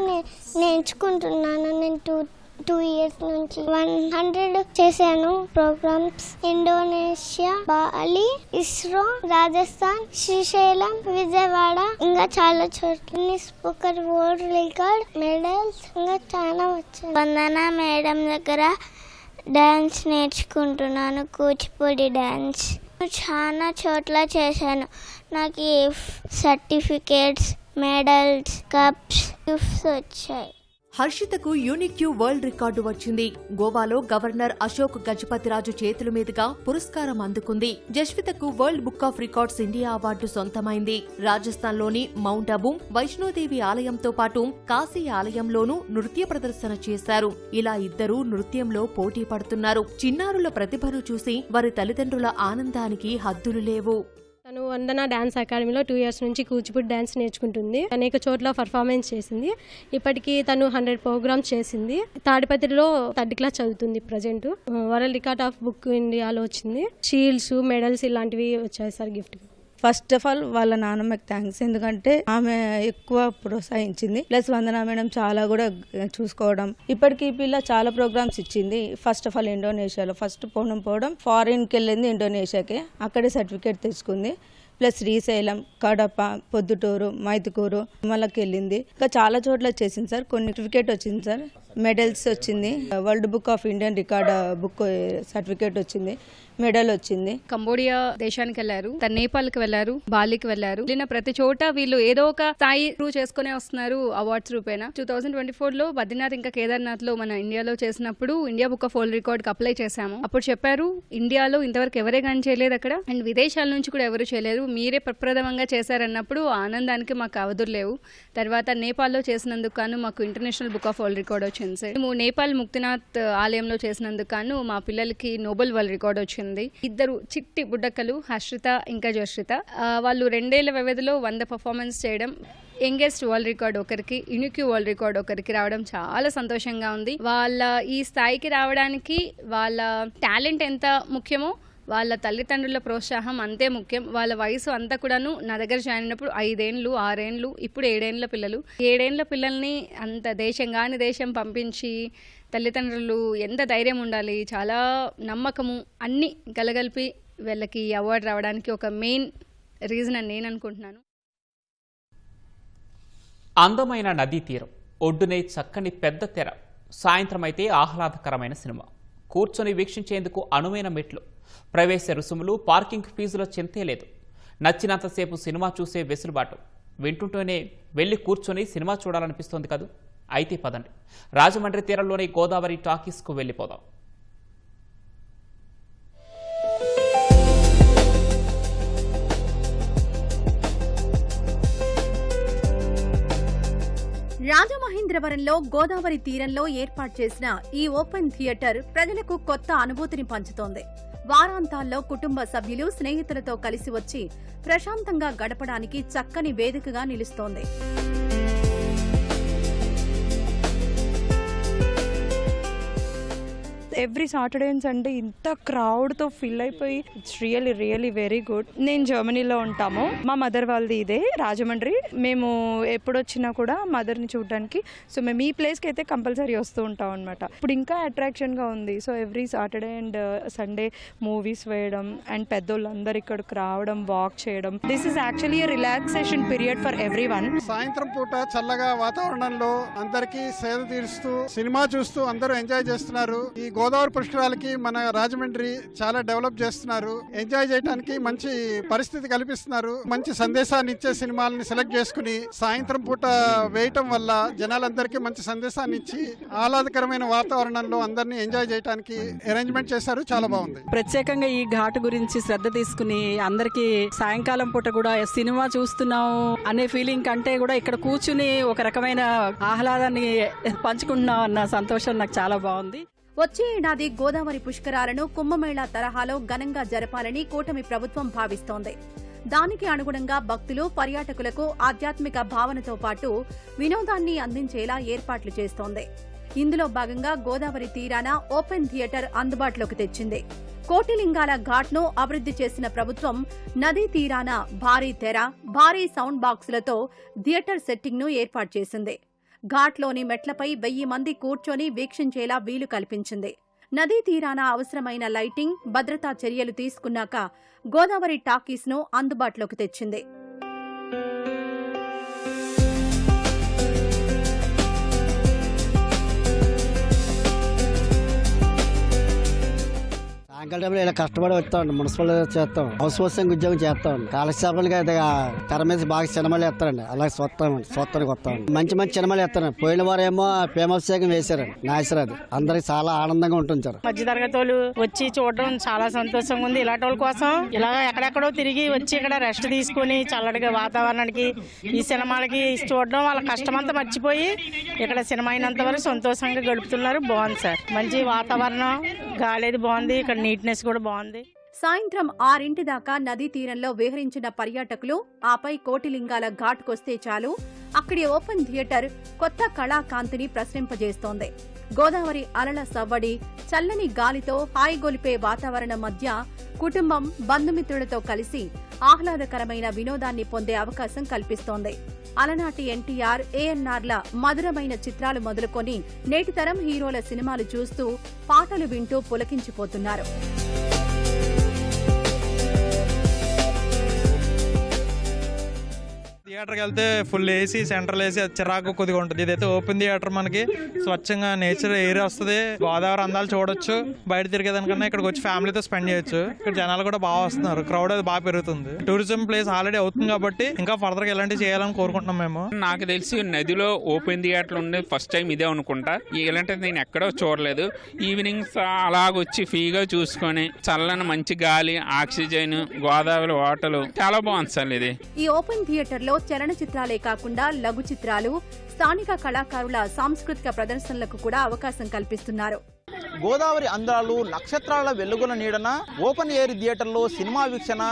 నేర్చుకుంటున్నాను. నేను 2 years నుంచి 100 చేశాను programs. Indonesia, Bali, ISRO, Rajasthan, Srisailam, Vijayawada, ఇంకా చాలా చోట్ల స్పీకర్ వరల్డ్ రికార్డ్, మెడల్స్ ఇంకా చాలా వచ్చాయి. వందన మేడం దగ్గర డాన్స్ నేర్చుకుంటున్నాను, కూచిపూడి డాన్స్. చాలా చోట్ల చేశాను. నాకు సర్టిఫికేట్స్, మెడల్స్, కప్స్, గిఫ్ట్స్ వచ్చాయి. హర్షితకు యూనిక్యూ వరల్డ్ రికార్డు వచ్చింది. గోవాలో గవర్నర్ అశోక్ గజపతిరాజు చేతుల మీదుగా పురస్కారం అందుకుంది. జస్వితకు world book of records India award సొంతమైంది. రాజస్థాన్లోని మౌంట్ అబూ, వైష్ణోదేవి ఆలయంతో పాటు కాశీ ఆలయంలోనూ నృత్య ప్రదర్శన చేశారు. ఇలా ఇద్దరూ నృత్యంలో పోటీ పడుతున్నారు. చిన్నారుల ప్రతిభను చూసి వారి తల్లిదండ్రుల ఆనందానికి హద్దులు లేవు. తను వందన డాన్స్ అకాడమీలో 2 years నుంచి కూచిపూడి డాన్స్ నేర్చుకుంటుంది. అనేక చోట్ల పర్ఫార్మెన్స్ చేసింది. ఇప్పటికీ తను 100 ప్రోగ్రామ్స్ చేసింది. తాడిపత్రిలో 3rd class చదువుతుంది present. World record of book ఇండియాలో వచ్చింది. షీల్డ్స్, మెడల్స్ ఇలాంటివి వచ్చాయి sir gift. First of all వాళ్ళ నాన్నమ్మకి థ్యాంక్స్, ఎందుకంటే ఆమె ఎక్కువ ప్రోత్సహించింది. ప్లస్ వందనా మేడం చాలా కూడా చూసుకోవడం. ఇప్పటికీ ఈ పిల్ల చాలా ప్రోగ్రామ్స్ ఇచ్చింది. ఫస్ట్ ఆఫ్ ఆల్ ఇండోనేషియాలో ఫస్ట్ పోవడం ఫారిన్కి వెళ్ళింది ఇండోనేషియాకి, అక్కడే సర్టిఫికేట్ తెచ్చుకుంది. ప్లస్ శ్రీశైలం, కడప, పొద్దుటూరు, మైదుకూరు మళ్ళకి వెళ్ళింది. ఇంకా చాలా చోట్ల చేసింది సార్. కొన్ని సర్టిఫికేట్ వచ్చింది సార్, మెడల్స్ వచ్చింది, world book of Indian record book certificate వచ్చింది, మెడల్ వచ్చింది. కంబోడియా దేశానికి వెళ్లారు, నేపాల్కి వెళ్లారు, బాలికి వెళ్లారు. వెళ్ళిన ప్రతి చోట వీళ్ళు ఏదో ఒక స్థాయి ప్రూవ్ చేసుకునే వస్తున్నారు అవార్డ్స్ రూపేణ. 2024లో బద్రీనాథ్ ఇంకా కేదార్నాథ్ లో మన ఇండియాలో చేసినప్పుడు India book of world record కి అప్లై చేశాము. అప్పుడు చెప్పారు ఇండియాలో ఇంతవరకు ఎవరే కానీ చేయలేదు అక్కడ, అండ్ విదేశాల నుంచి కూడా ఎవరు చేయలేరు, మీరే ప్రప్రథమంగా చేశారన్నప్పుడు ఆనందానికి మాకు అవధులు లేవు. తర్వాత నేపాల్లో చేసినందుకు గాను మాకు international book of world record వచ్చింది. మేము నేపాల్ ముక్తినాథ్ ఆలయంలో చేసినందుకు గాను మా పిల్లలకి నోబెల్ వరల్డ్ రికార్డ్ వచ్చింది. ఇద్దరు చిట్టి బుడ్డక్కలు హర్షిత ఇంకా జశ్రిత, వాళ్ళు 2 ఏళ్ల వ్యవధిలో 100 పర్ఫార్మెన్స్ చేయడం, యంగెస్ట్ వరల్డ్ రికార్డ్ ఒకరికి, యూనిక్ వరల్డ్ రికార్డ్ ఒకరికి రావడం చాలా సంతోషంగా ఉంది. వాళ్ళ ఈ స్థాయికి రావడానికి వాళ్ళ టాలెంట్ ఎంత ముఖ్యమో వాళ్ళ తల్లిదండ్రుల ప్రోత్సాహం అంతే ముఖ్యం. వాళ్ళ వయసు అంతా కూడాను నా దగ్గర జాయిన్ అయినప్పుడు 5 ఏళ్ళు 6 ఏళ్ళు, ఇప్పుడు 7 ఏళ్ల పిల్లలు. 7 ఏళ్ల పిల్లల్ని అంత దేశం పంపించి తల్లిదండ్రులు ఎంత ధైర్యం ఉండాలి, చాలా నమ్మకము అన్నీ కలగలిపి వీళ్ళకి అవార్డు రావడానికి ఒక మెయిన్ రీజన్ అని నేను అనుకుంటున్నాను. అందమైన నదీ తీరం, ఒడ్డునే చక్కని పెద్ద తెర, సాయంత్రం అయితే ఆహ్లాదకరమైన సినిమా, కూర్చొని వీక్షించేందుకు అనువైన మెట్లు, ప్రవేశ రుసుములు, పార్కింగ్ ఫీజుల చింతే లేదు, నచ్చినంతసేపు సినిమా చూసే వెసులుబాటు, వింటుంటూనే వెళ్ళి కూర్చొని సినిమా చూడాలనిపిస్తోంది కదూ. అయితే పదండి, రాజమండ్రి తీరంలోని గోదావరి టాకీస్కు వెళ్ళిపోదాం. రాజమహేంద్రవరంలో గోదావరి తీరంలో ఏర్పాటు చేసిన ఈ ఓపెన్ థియేటర్ ప్రజలకు కొత్త అనుభూతిని పంచుతోంది. వారాంతాల్లో కుటుంబ సభ్యులు, స్నేహితులతో కలిసి వచ్చి ప్రశాంతంగా గడపడానికి చక్కని వేదికగా నిలుస్తోంది. ఎవ్రీ సాటర్డే అండ్ సండే ఇంత క్రౌడ్తో ఫిల్ అయిపోయి ఇట్స్ రియలీ వెరీ గుడ్. నేను జర్మనీలో ఉంటాము, మా మదర్ వాళ్ళది ఇదే రాజమండ్రి. మేము ఎప్పుడు వచ్చినా కూడా మదర్ని చూడడానికి సో మేము ఈ ప్లేస్కి అయితే కంపల్సరీ వస్తూ ఉంటాం అనమాట. ఇప్పుడు ఇంకా అట్రాక్షన్గా ఉంది. So every Saturday and Sunday movies వేయడం అండ్ పెద్దోళ్ళందరూ ఇక్కడికి రావడం, వాక్ చేయడం. This is actually relaxation period for every one. సాయంత్రం పూట చల్లగా వాతావరణంలో అందరికీ సేద తీరుస్తూ సినిమా చూస్తూ అందరూ ఎంజాయ్ చేస్తున్నారు. ఈ గోదావరి పుష్కరాలకి మన రాజమండ్రి చాలా డెవలప్ చేస్తున్నారు. ఎంజాయ్ చేయడానికి మంచి పరిస్థితి కల్పిస్తున్నారు. మంచి సందేశాన్ని ఇచ్చే సినిమాలని సెలెక్ట్ చేసుకుని సాయంత్రం పూట వేయటం వల్ల జనాలందరికీ మంచి సందేశాన్ని ఇచ్చి ఆహ్లాదకరమైన వాతావరణంలో అందరినీ ఎంజాయ్ చేయడానికి అరేంజ్మెంట్ చేశారు. చాలా బాగుంది. ప్రత్యేకంగా ఈ ఘాట్ గురించి శ్రద్ధ తీసుకుని అందరికీ సాయంకాలం పూట కూడా సినిమా చూస్తున్నాం అనే ఫీలింగ్ కంటే కూడా ఇక్కడ కూర్చుని ఒక రకమైన ఆహ్లాదాన్ని పంచుకుంటున్నాం అన్న సంతోషం నాకు చాలా బాగుంది. వచ్చే ఏడాది గోదావరి పుష్కరాలను కుంభమేళా తరహాలో ఘనంగా జరపాలని కూటమి ప్రభుత్వం భావిస్తోంది. దానికి అనుగుణంగా భక్తులు, పర్యాటకులకు ఆధ్యాత్మిక భావనతో పాటు వినోదాన్ని అందించేలా ఏర్పాట్లు చేస్తోంది. ఇందులో భాగంగా గోదావరి తీరాన ఓపెన్ థియేటర్ అందుబాటులోకి తెచ్చింది. కోటిలింగాల ఘాట్ను అభివృద్ధి చేసిన ప్రభుత్వం నదీ తీరాన భారీ తెర, భారీ సౌండ్ బాక్సులతో థియేటర్ సెట్టింగ్ను ఏర్పాటు చేసింది. ఘాట్లోని మెట్లపై 1000 మంది కూర్చొని వీక్షించేలా వీలు కల్పించింది. నదీ తీరాన అవసరమైన లైటింగ్, భద్రతా చర్యలు తీసుకున్నాక గోదావరి టాకీస్ను అందుబాటులోకి తెచ్చింది. సాయంకాలం టైంలో ఇలా కష్టపడి వస్తామండి. మున్సిపల్ చేస్తాం, హౌస్ హోస్టింగ్ ఉద్యోగం చేస్తామండి. కాలక్షేపాలకి అయితే తెర మీద బాగా సినిమాలు వేస్తారండి. అలాగే చూస్తానికి వస్తామండి. మంచి సినిమాలు వేస్తారండి. పోయిన వారేమో ప్రేమాభిషేకం వేశారండి నాగేశ్వరరావు. అందరికి చాలా ఆనందంగా ఉంటుంది సార్. మధ్య తరగతి వాళ్ళు వచ్చి చూడడం చాలా సంతోషంగా ఉంది. ఇలాంటి వాళ్ళ కోసం ఇలా ఎక్కడెక్కడో తిరిగి వచ్చి ఇక్కడ రెస్ట్ తీసుకుని చల్లడిగా వాతావరణానికి ఈ సినిమాలకి చూడడం వాళ్ళ కష్టమంతా మర్చిపోయి ఇక్కడ సినిమా అయినంత వరకు సంతోషంగా గడుపుతున్నారు. బాగుంది సార్. మంచి వాతావరణం, గాలి బాగుంది, ఇక్కడ నీట్నెస్ కూడా బాగుంది. సాయంత్రం 6 దాకా నదీ తీరంలో విహరించిన పర్యాటకులు ఆపై కోటిలింగాల ఘాట్కొస్తే చాలు, అక్కడి ఓపెన్ థియేటర్ కొత్త కళాకాంతిని ప్రసరింపజేస్తోంది. గోదావరి అలల సవ్వడి, చల్లని గాలితో హాయిగొలిపే వాతావరణం మధ్య కుటుంబం, బంధుమిత్రులతో కలిసి ఆహ్లాదకరమైన వినోదాన్ని పొందే అవకాశం కల్పిస్తోంది. అలనాటి ఎన్టీఆర్, ఏఎన్ఆర్ల మధురమైన చిత్రాలు మొదలుకొని నేటితరం హీరోల సినిమాలు చూస్తూ పాటలు వింటూ పులకించిపోతున్నారు. థియేటర్కి వెళ్తే ఫుల్ ఏసీ, సెంట్రల్ ఏసీ, చిరాకు కొద్దిగా ఉంటుంది. ఇదైతే ఓపెన్ థియేటర్, మనకి స్వచ్ఛంగా నేచర్ ఎయిర్ వస్తుంది, గోదావరి అందాలు చూడొచ్చు. బయట తిరిగేదానికన్నా ఇక్కడికి వచ్చి ఫ్యామిలీతో స్పెండ్ చేయొచ్చు. ఇక్కడ జనాలు కూడా బాగా వస్తున్నారు, క్రౌడ్ అది బాగా పెరుగుతుంది. టూరిజం ప్లేస్ ఆల్రెడీ అవుతుంది కాబట్టి ఇంకా ఫర్దర్గా ఇలాంటివి చేయాలని కోరుకుంటున్నాం మేము. నాకు తెలిసి నదిలో ఓపెన్ థియేటర్ ఉండే ఫస్ట్ టైం ఇదే అనుకుంటా. ఇలాంటిది నేను ఎక్కడో చూడలేదు. ఈవినింగ్స్ అలాగొచ్చి ఫ్రీగా చూసుకొని చల్లని మంచి గాలి, ఆక్సిజన్, గోదావరి వాటలు చాలా బాగుంది సార్ ఇది. ఈ ఓపెన్ థియేటర్ లో చలనచిత్రాలే కాకుండా లఘు చిత్రాలు, స్థానిక కళాకారుల సాంస్కృతిక ప్రదర్శనలకు కూడా అవకాశం కల్పిస్తున్నారు. గోదావరి అందాలు, నక్షత్రాల వెలుగుల నీడన ఓపెన్ ఎయిర్ థియేటర్లో సినిమా వీక్షణ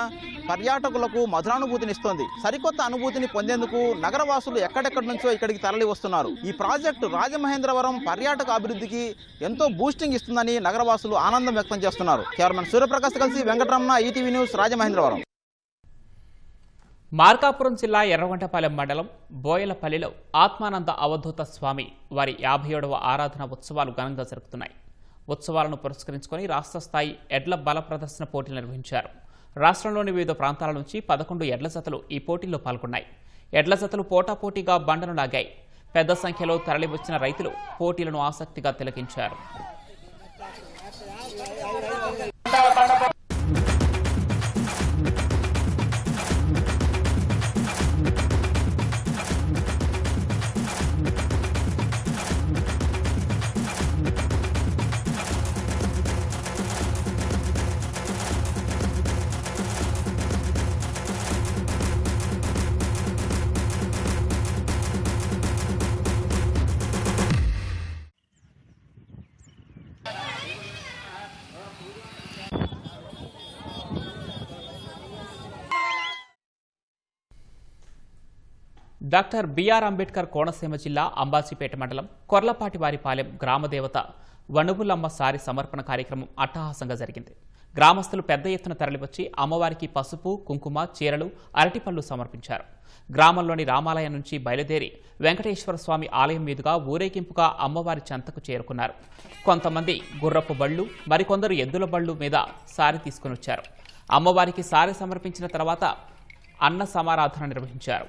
పర్యాటకులకు మధురానుభూతినిస్తోంది. సరికొత్త అనుభూతిని పొందేందుకు నగరవాసులు ఎక్కడెక్కడి నుంచో ఇక్కడికి తరలి వస్తున్నారు. ఈ ప్రాజెక్టు రాజమహేంద్రవరం పర్యాటక అభివృద్ధికి ఎంతో బూస్టింగ్ ఇస్తుందని నగరవాసులు ఆనందం వ్యక్తం చేస్తున్నారు. కెమెరామెన్ సూర్యప్రకాశ్ కలిసి వెంకటరమణ, ఈటీవీ న్యూస్, రాజమహేంద్రవరం. మార్కాపురం జిల్లా ఎర్రగొండపాలెం మండలం బోయలపల్లిలో ఆత్మానంద అవధూత స్వామి వారి 57వ ఆరాధన ఉత్సవాలు ఘనంగా జరుగుతున్నాయి. ఉత్సవాలను పురస్కరించుకొని రాష్ట్ర స్థాయి ఎడ్ల బల ప్రదర్శన పోటీలు నిర్వహించారు. రాష్ట్రంలోని వివిధ ప్రాంతాల నుంచి 11 ఎడ్ల జతలు ఈ పోటీల్లో పాల్గొన్నాయి. ఎడ్ల జతలు పోటాపోటీగా బండను లాగాయి. పెద్ద సంఖ్యలో తరలివచ్చిన రైతులు పోటీలను ఆసక్తిగా తిలకించారు. డాక్టర్ బిఆర్ అంబేద్కర్ కోనసీమ జిల్లా అంబాజీపేట మండలం కొర్లపాటివారిపాలెం గ్రామదేవత వణుగులమ్మ సారి సమర్పణ కార్యక్రమం అట్టహాసంగా జరిగింది. గ్రామస్తులు పెద్ద ఎత్తున తరలివచ్చి అమ్మవారికి పసుపు, కుంకుమ, చీరలు, అరటిపళ్లు సమర్పించారు. గ్రామంలోని రామాలయం నుంచి బయలుదేరి వెంకటేశ్వర స్వామి ఆలయం మీదుగా ఊరేగింపుగా అమ్మవారి చెంతకు చేరుకున్నారు. కొంతమంది గుర్రపు బళ్ళు, మరికొందరు ఎద్దుల బళ్ళు మీద సారి తీసుకుని వచ్చారు. అమ్మవారికి సారి సమర్పించిన తర్వాత అన్న సమారాధన నిర్వహించారు.